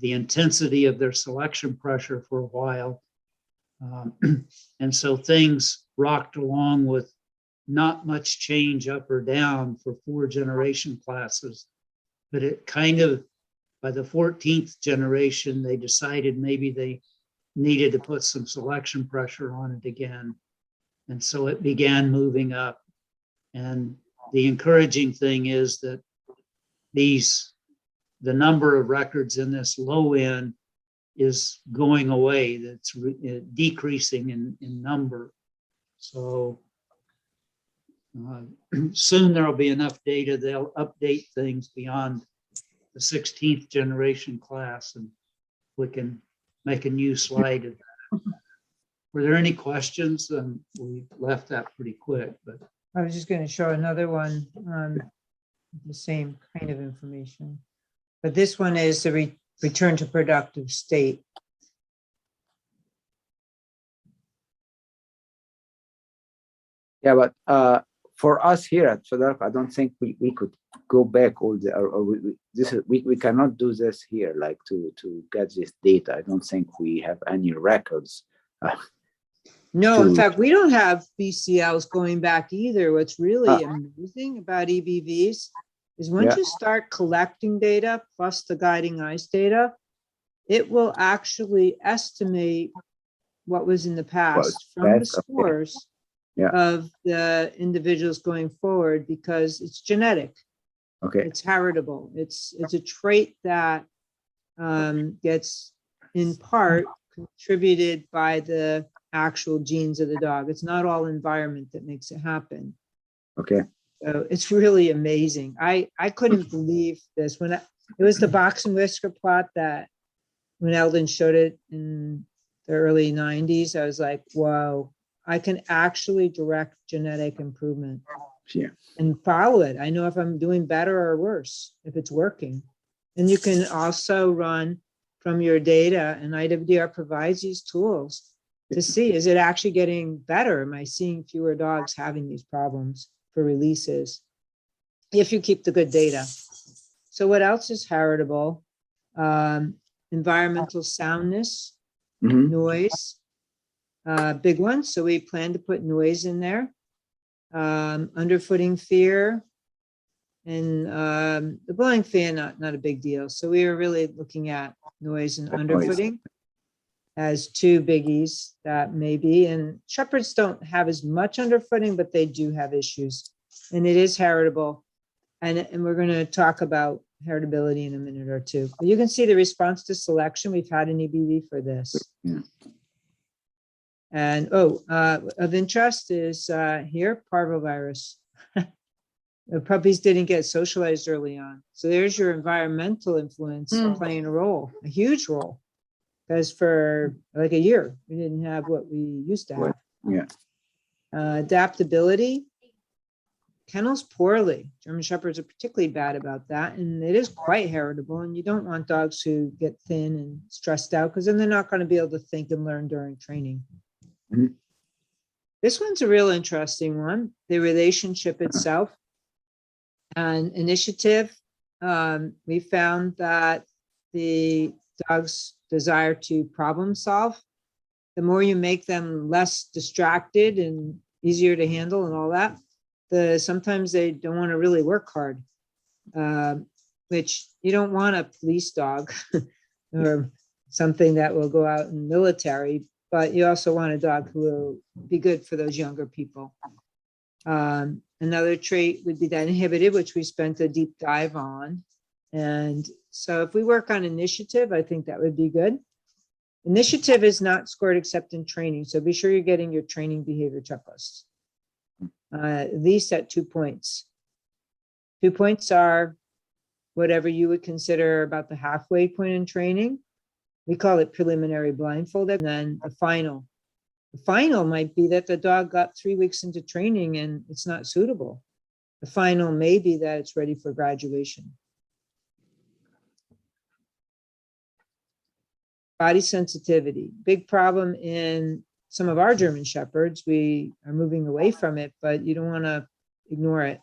intensity of their selection pressure for a while. And so things rocked along with not much change up or down for 4 generation classes. But it kind of, by the 14th generation, they decided maybe they needed to put some selection pressure on it again. And so it began moving up. And the encouraging thing is that the number of records in this low end is going away. That's decreasing in number. So soon there'll be enough data, they'll update things beyond the 16th generation class, and we can make a new slide of that. Were there any questions? We left that pretty quick, but I was just going to show another one on the same kind of information. But this one is the return to productive state. Yeah, but for us here at Philadelphia, I don't think we could go back all the, or we cannot do this here, like to get this data. I don't think we have any records. No, in fact, we don't have BCLs going back either. What's really amazing about EBVs is once you start collecting data plus the guiding eyes data, it will actually estimate what was in the past from the scores of the individuals going forward, because it's genetic. Okay. It's heritable. It's a trait that gets in part contributed by the actual genes of the dog. It's not all environment that makes it happen. Okay. So it's really amazing. I couldn't believe this when it was the box and whisker plot that when Eldon showed it in the early 90s, I was like, whoa, I can actually direct genetic improvement and follow it. I know if I'm doing better or worse, if it's working. And you can also run from your data, and IWDR provides these tools to see, is it actually getting better? Am I seeing fewer dogs having these problems for releases? If you keep the good data. So what else is heritable? Environmental soundness, noise, big one. So we plan to put noise in there. Underfooting fear, and the blowing fan, not a big deal. So we were really looking at noise and underfooting as two biggies that maybe, and shepherds don't have as much underfooting, but they do have issues, and it is heritable. And we're going to talk about heritability in a minute or two. But you can see the response to selection. We've had an EBV for this. And of interest is here, parvovirus. The puppies didn't get socialized early on. So there's your environmental influence playing a role, a huge role. Because for like a year, we didn't have what we used to have. Adaptability, kennels poorly. German shepherds are particularly bad about that. And it is quite heritable. And you don't want dogs who get thin and stressed out, because then they're not going to be able to think and learn during training. This one's a real interesting one, the relationship itself and initiative. We found that the dog's desire to problem solve, the more you make them less distracted and easier to handle and all that, sometimes they don't want to really work hard, which you don't want a police dog or something that will go out in military, but you also want a dog who will be good for those younger people. Another trait would be that inhibited, which we spent a deep dive on. And so if we work on initiative, I think that would be good. Initiative is not scored except in training. So be sure you're getting your training behavior checklists, at least at 2 points. 2 points are whatever you would consider about the halfway point in training. We call it preliminary blindfold. And then the final. The final might be that the dog got 3 weeks into training and it's not suitable. The final may be that it's ready for graduation. Body sensitivity, big problem in some of our German shepherds. We are moving away from it, but you don't want to ignore it.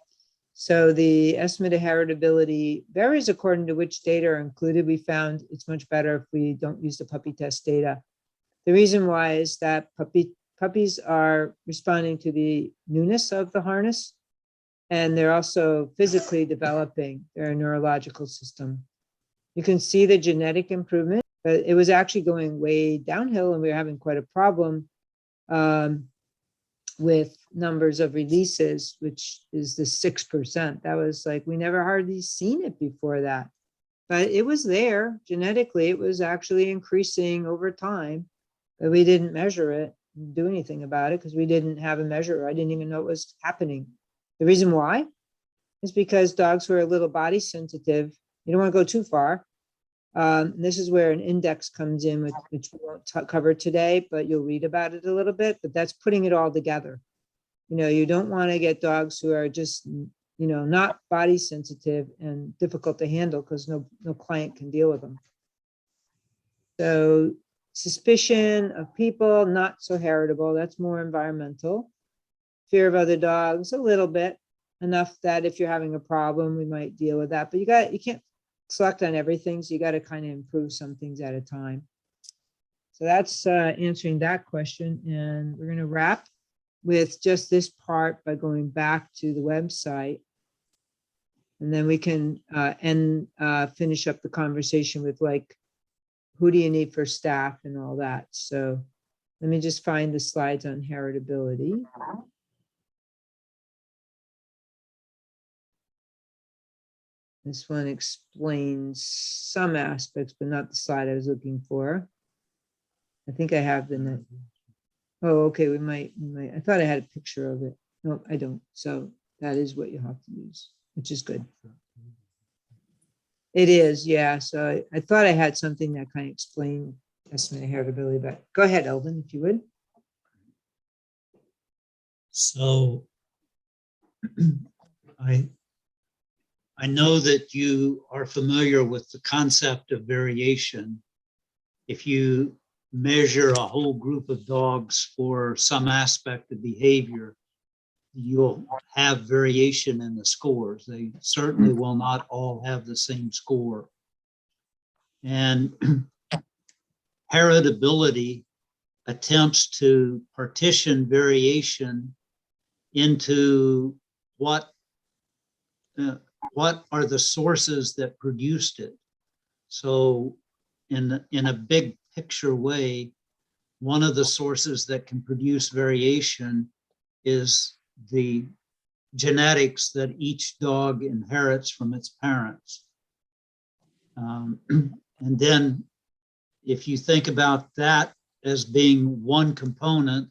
So the estimate of heritability varies according to which data are included. We found it's much better if we don't use the puppy test data. The reason why is that puppies are responding to the newness of the harness, and they're also physically developing their neurological system. You can see the genetic improvement, but it was actually going way downhill, and we were having quite a problem with numbers of releases, which is the 6%. That was like, we never hardly seen it before that. But it was there genetically. It was actually increasing over time, but we didn't measure it, do anything about it, because we didn't have a measure. I didn't even know it was happening. The reason why is because dogs who are a little body sensitive, you don't want to go too far. This is where an index comes in, which we won't cover today, but you'll read about it a little bit, but that's putting it all together. You know, you don't want to get dogs who are just, you know, not body sensitive and difficult to handle, because no client can deal with them. So suspicion of people, not so heritable, that's more environmental. Fear of other dogs, a little bit, enough that if you're having a problem, we might deal with that, but you can't select on everything, so you got to kind of improve some things at a time. So that's answering that question, and we're going to wrap with just this part by going back to the website, and then we can finish up the conversation with, like, who do you need for staff and all that. So let me just find the slides on heritability. This one explains some aspects, but not the slide I was looking for. I think I have the net. Oh, okay, we might, I thought I had a picture of it. No, I don't. So that is what you have to use, which is good. It is, yeah. So I thought I had something that kind of explained estimated heritability, but go ahead, Elvin, if you would. So I know that you are familiar with the concept of variation. If you measure a whole group of dogs for some aspect of behavior, you'll have variation in the scores. They certainly will not all have the same score. And heritability attempts to partition variation into what are the sources that produced it. So in a big picture way, one of the sources that can produce variation is the genetics that each dog inherits from its parents. And then if you think about that as being one component,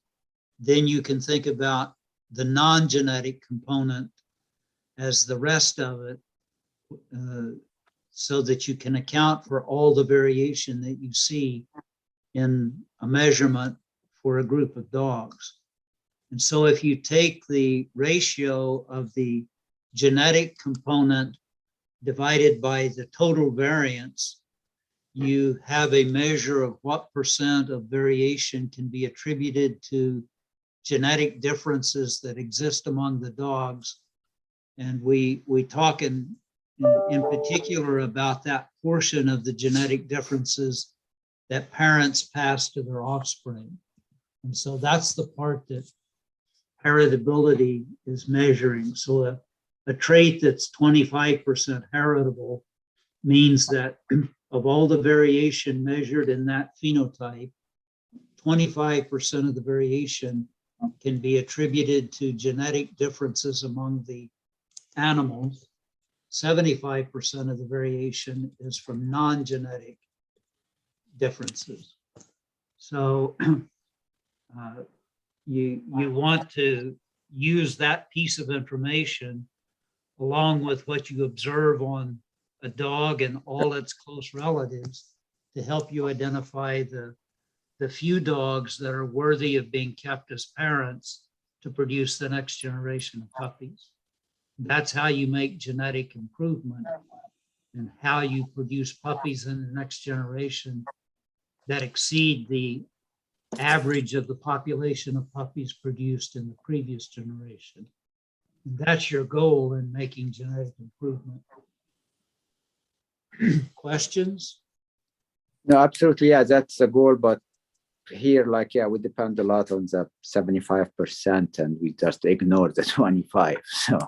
then you can think about the non-genetic component as the rest of it, so that you can account for all the variation that you see in a measurement for a group of dogs. And so if you take the ratio of the genetic component divided by the total variance, you have a measure of what % of variation can be attributed to genetic differences that exist among the dogs. And we talk in particular about that portion of the genetic differences that parents pass to their offspring. And so that's the part that heritability is measuring. So a trait that's 25% heritable means that of all the variation measured in that phenotype, 25% of the variation can be attributed to genetic differences among the animals. 75% of the variation is from non-genetic differences. So you want to use that piece of information along with what you observe on a dog and all its close relatives to help you identify the few dogs that are worthy of being kept as parents to produce the next generation of puppies. That's how you make genetic improvement and how you produce puppies in the next generation that exceed the average of the population of puppies produced in the previous generation. And that's your goal in making genetic improvement. Questions? No, absolutely. Yeah, that's the goal. But here, like, yeah, we depend a lot on the 75% and we just ignore the 25. So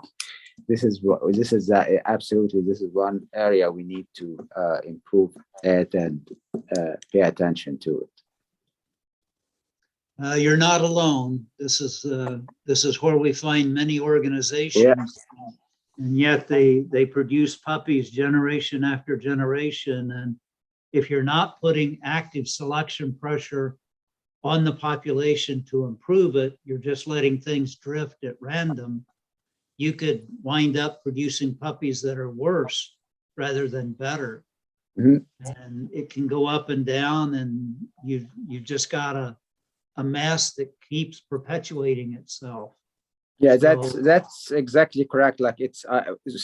this is absolutely, this is one area we need to improve it and pay attention to it. You're not alone. This is where we find many organizations, and yet they produce puppies generation after generation. And if you're not putting active selection pressure on the population to improve it, you're just letting things drift at random. You could wind up producing puppies that are worse rather than better. Mhm. And it can go up and down, and you've just got a mess that keeps perpetuating itself. Yeah, So- that's exactly correct. Like this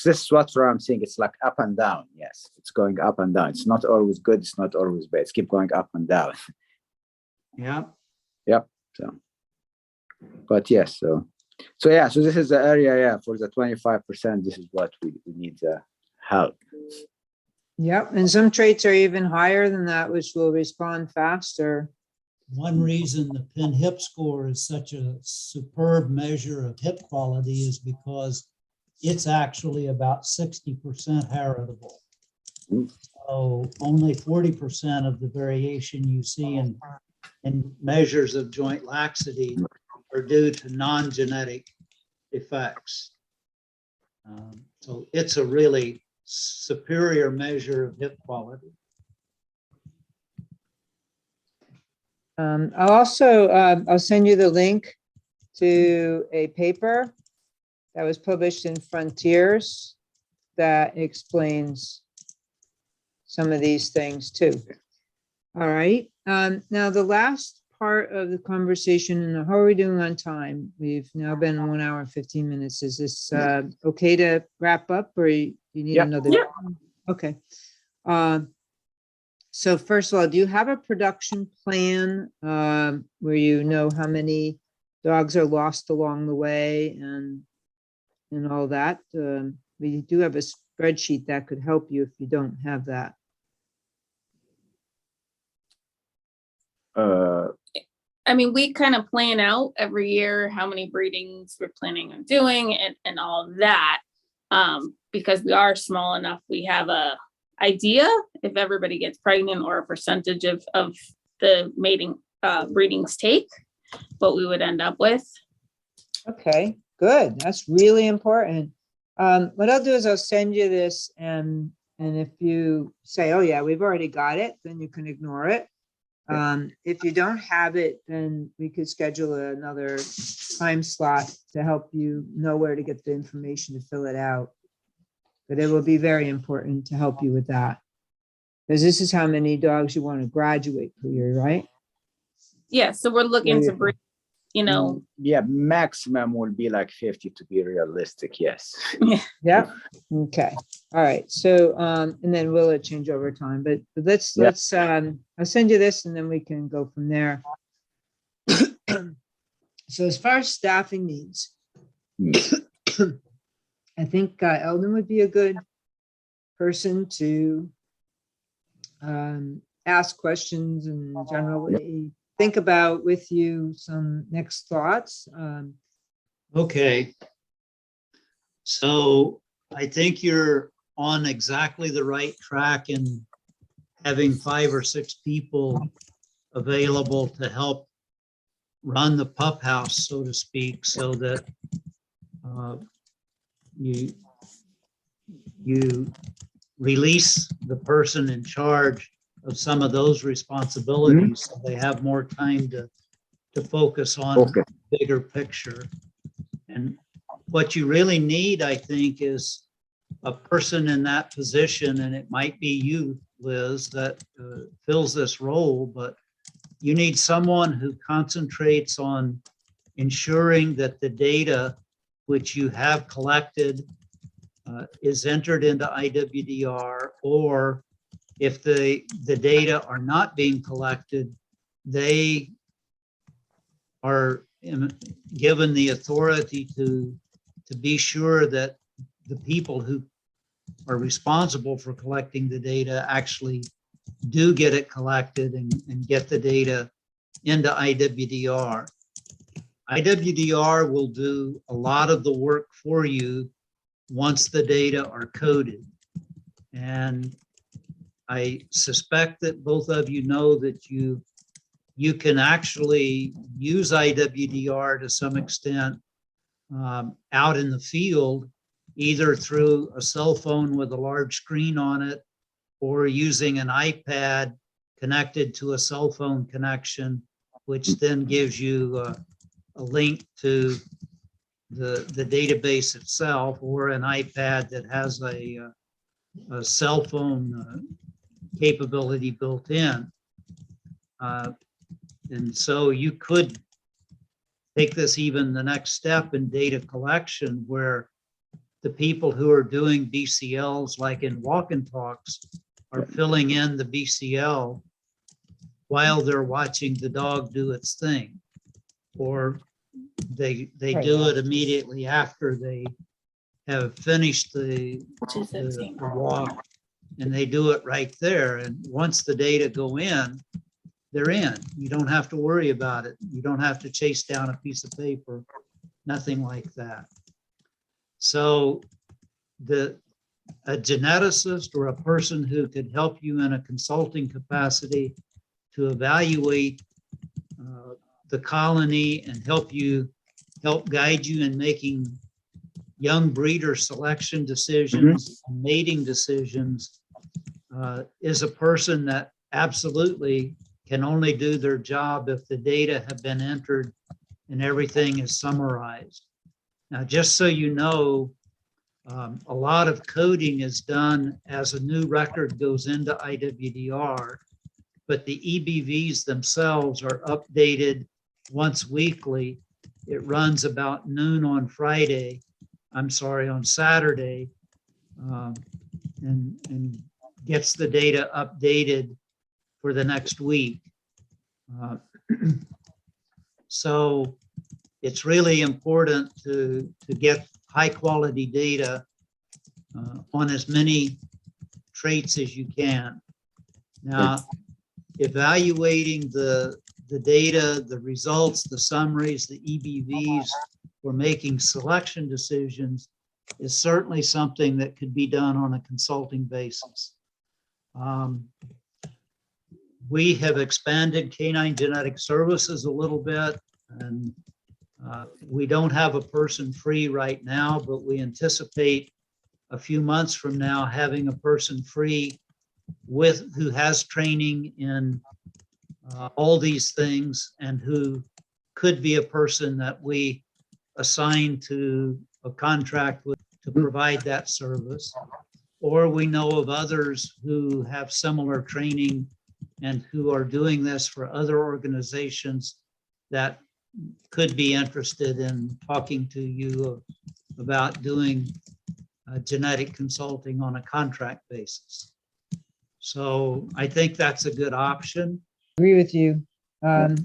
is what I'm saying. It's like up and down. Yes, it's going up and down. It's not always good. It's not always bad. It's keep going up and down. Yeah. So, but yes, so this is the area, for the 25%. This is what we need help. Yep, and some traits are even higher than that, which will respond faster. One reason the pin hip score is such a superb measure of hip quality is because it's actually about 60% heritable. Mm. So only 40% of the variation you see in measures of joint laxity are due to non-genetic effects. So it's a really superior measure of hip quality. I'll send you the link to a paper that was published in Frontiers that explains some of these things too. All right. Now the last part of the conversation, and how are we doing on time? We've now been 1 hour and 15 minutes. Is this okay to wrap up, or you need Yeah. another? Yeah. Okay. So first of all, do you have a production plan where you know how many dogs are lost along the way and all that? We do have a spreadsheet that could help you if you don't have that. I mean, we kind of plan out every year how many breedings we're planning on doing and all of that. Because we are small enough, we have a idea if everybody gets pregnant or a percentage of the mating breedings take, what we would end up with. Okay, good. That's really important. What I'll do is I'll send you this, and if you say, oh yeah, we've already got it, then you can ignore it. If you don't have it, then we could schedule another time slot to help you know where to get the information to fill it out. But it will be very important to help you with that. Because this is how many dogs you want to graduate per year, right? Yeah, so we're looking to breed, Yeah, maximum will be like 50 to be realistic. Yes. Yeah. Okay. All right. So, and then will it change over time? But let's, I'll send you this and then we can go from there. So as far as staffing needs, I think Eldon would be a good person to ask questions and generally think about with you some next thoughts. Okay. So I think you're on exactly the right track in having 5 or 6 people available to help run the pup house, so to speak, so that you release the person in charge of some of those responsibilities, so they have more time to focus on the bigger picture. And what you really need, I think, is a person in that position, and it might be you, Liz, that fills this role, but you need someone who concentrates on ensuring that the data which you have collected is entered into IWDR, or if the data are not being collected, they are given the authority to be sure that the people who are responsible for collecting the data actually do get it collected and get the data into IWDR. IWDR will do a lot of the work for you once the data are coded. And I suspect that both of you know that you can actually use IWDR to some extent out in the field, either through a cell phone with a large screen on it or using an iPad connected to a cell phone connection, which then gives you a link to the database itself, or an iPad that has a cell phone capability built in. And so you could take this even the next step in data collection, where the people who are doing BCLs, like in walk and talks, are filling in the BCL while they're watching the dog do its thing. Or they do it immediately after they have finished the walk, and they do it right there. And once the data go in, they're in. You don't have to worry about it. You don't have to chase down a piece of paper, nothing like that. So a geneticist or a person who could help you in a consulting capacity to evaluate the colony and help guide you in making young breeder selection decisions, mating decisions, is a person that absolutely can only do their job if the data have been entered and everything is summarized. Now, just so you know, a lot of coding is done as a new record goes into IWDR, but the EBVs themselves are updated once weekly. It runs about noon on Saturday, and gets the data updated for the next week. So it's really important to get high quality data on as many traits as you can. Now, evaluating the data, the results, the summaries, the EBVs for making selection decisions is certainly something that could be done on a consulting basis. We have expanded canine genetic services a little bit, and we don't have a person free right now, but we anticipate a few months from now having a person free who has training in all these things, and who could be a person that we assign to a contract with to provide that service. Or we know of others who have similar training and who are doing this for other organizations that could be interested in talking to you about doing genetic consulting on a contract basis. So I think that's a good option. Agree with you. And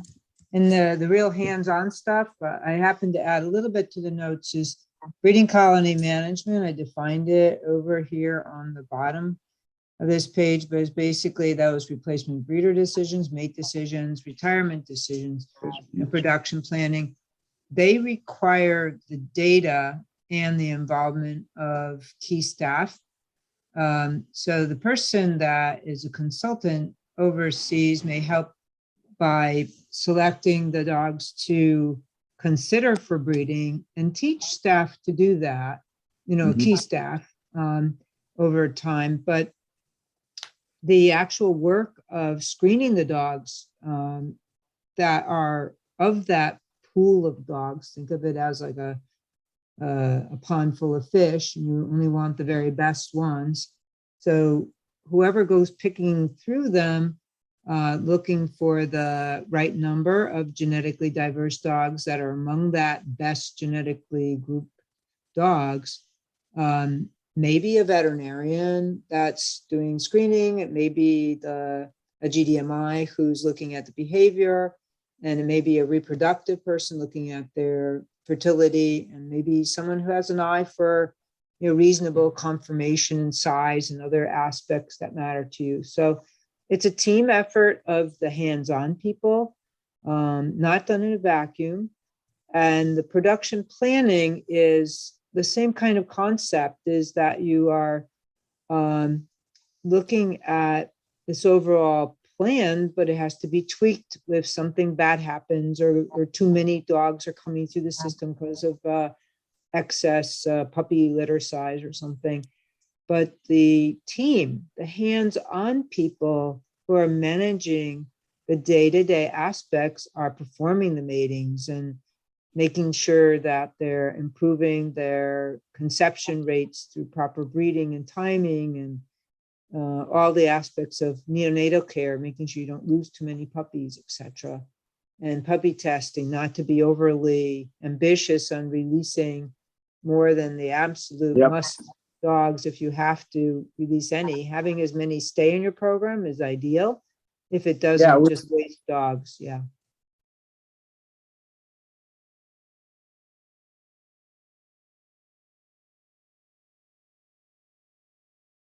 the real hands-on stuff, I happen to add a little bit to the notes, is breeding colony management. I defined it over here on the bottom of this page, but it's basically those replacement breeder decisions, mate decisions, retirement decisions, and production planning. They require the data and the involvement of key staff. So the person that is a consultant overseas may help by selecting the dogs to consider for breeding and teach staff to do that, key staff over time. But the actual work of screening the dogs that are of that pool of dogs, think of it as like a pond full of fish, and you only want the very best ones. So whoever goes picking through them, looking for the right number of genetically diverse dogs that are among that best genetically grouped dogs, maybe a veterinarian that's doing screening, it may be a GDMI who's looking at the behavior, and it may be a reproductive person looking at their fertility, and maybe someone who has an eye for reasonable conformation and size and other aspects that matter to you. So it's a team effort of the hands-on people, not done in a vacuum. And the production planning is the same kind of concept is that you are looking at this overall plan, but it has to be tweaked if something bad happens or too many dogs are coming through the system because of excess puppy litter size or something. But the team, the hands-on people who are managing the day-to-day aspects are performing the matings and making sure that they're improving their conception rates through proper breeding and timing and all the aspects of neonatal care, making sure you don't lose too many puppies, etc. And puppy testing, not to be overly ambitious on releasing more than the absolute Yep. must dogs. If you have to release any, having as many stay in your program is ideal. If it doesn't, we- just waste dogs. Yeah.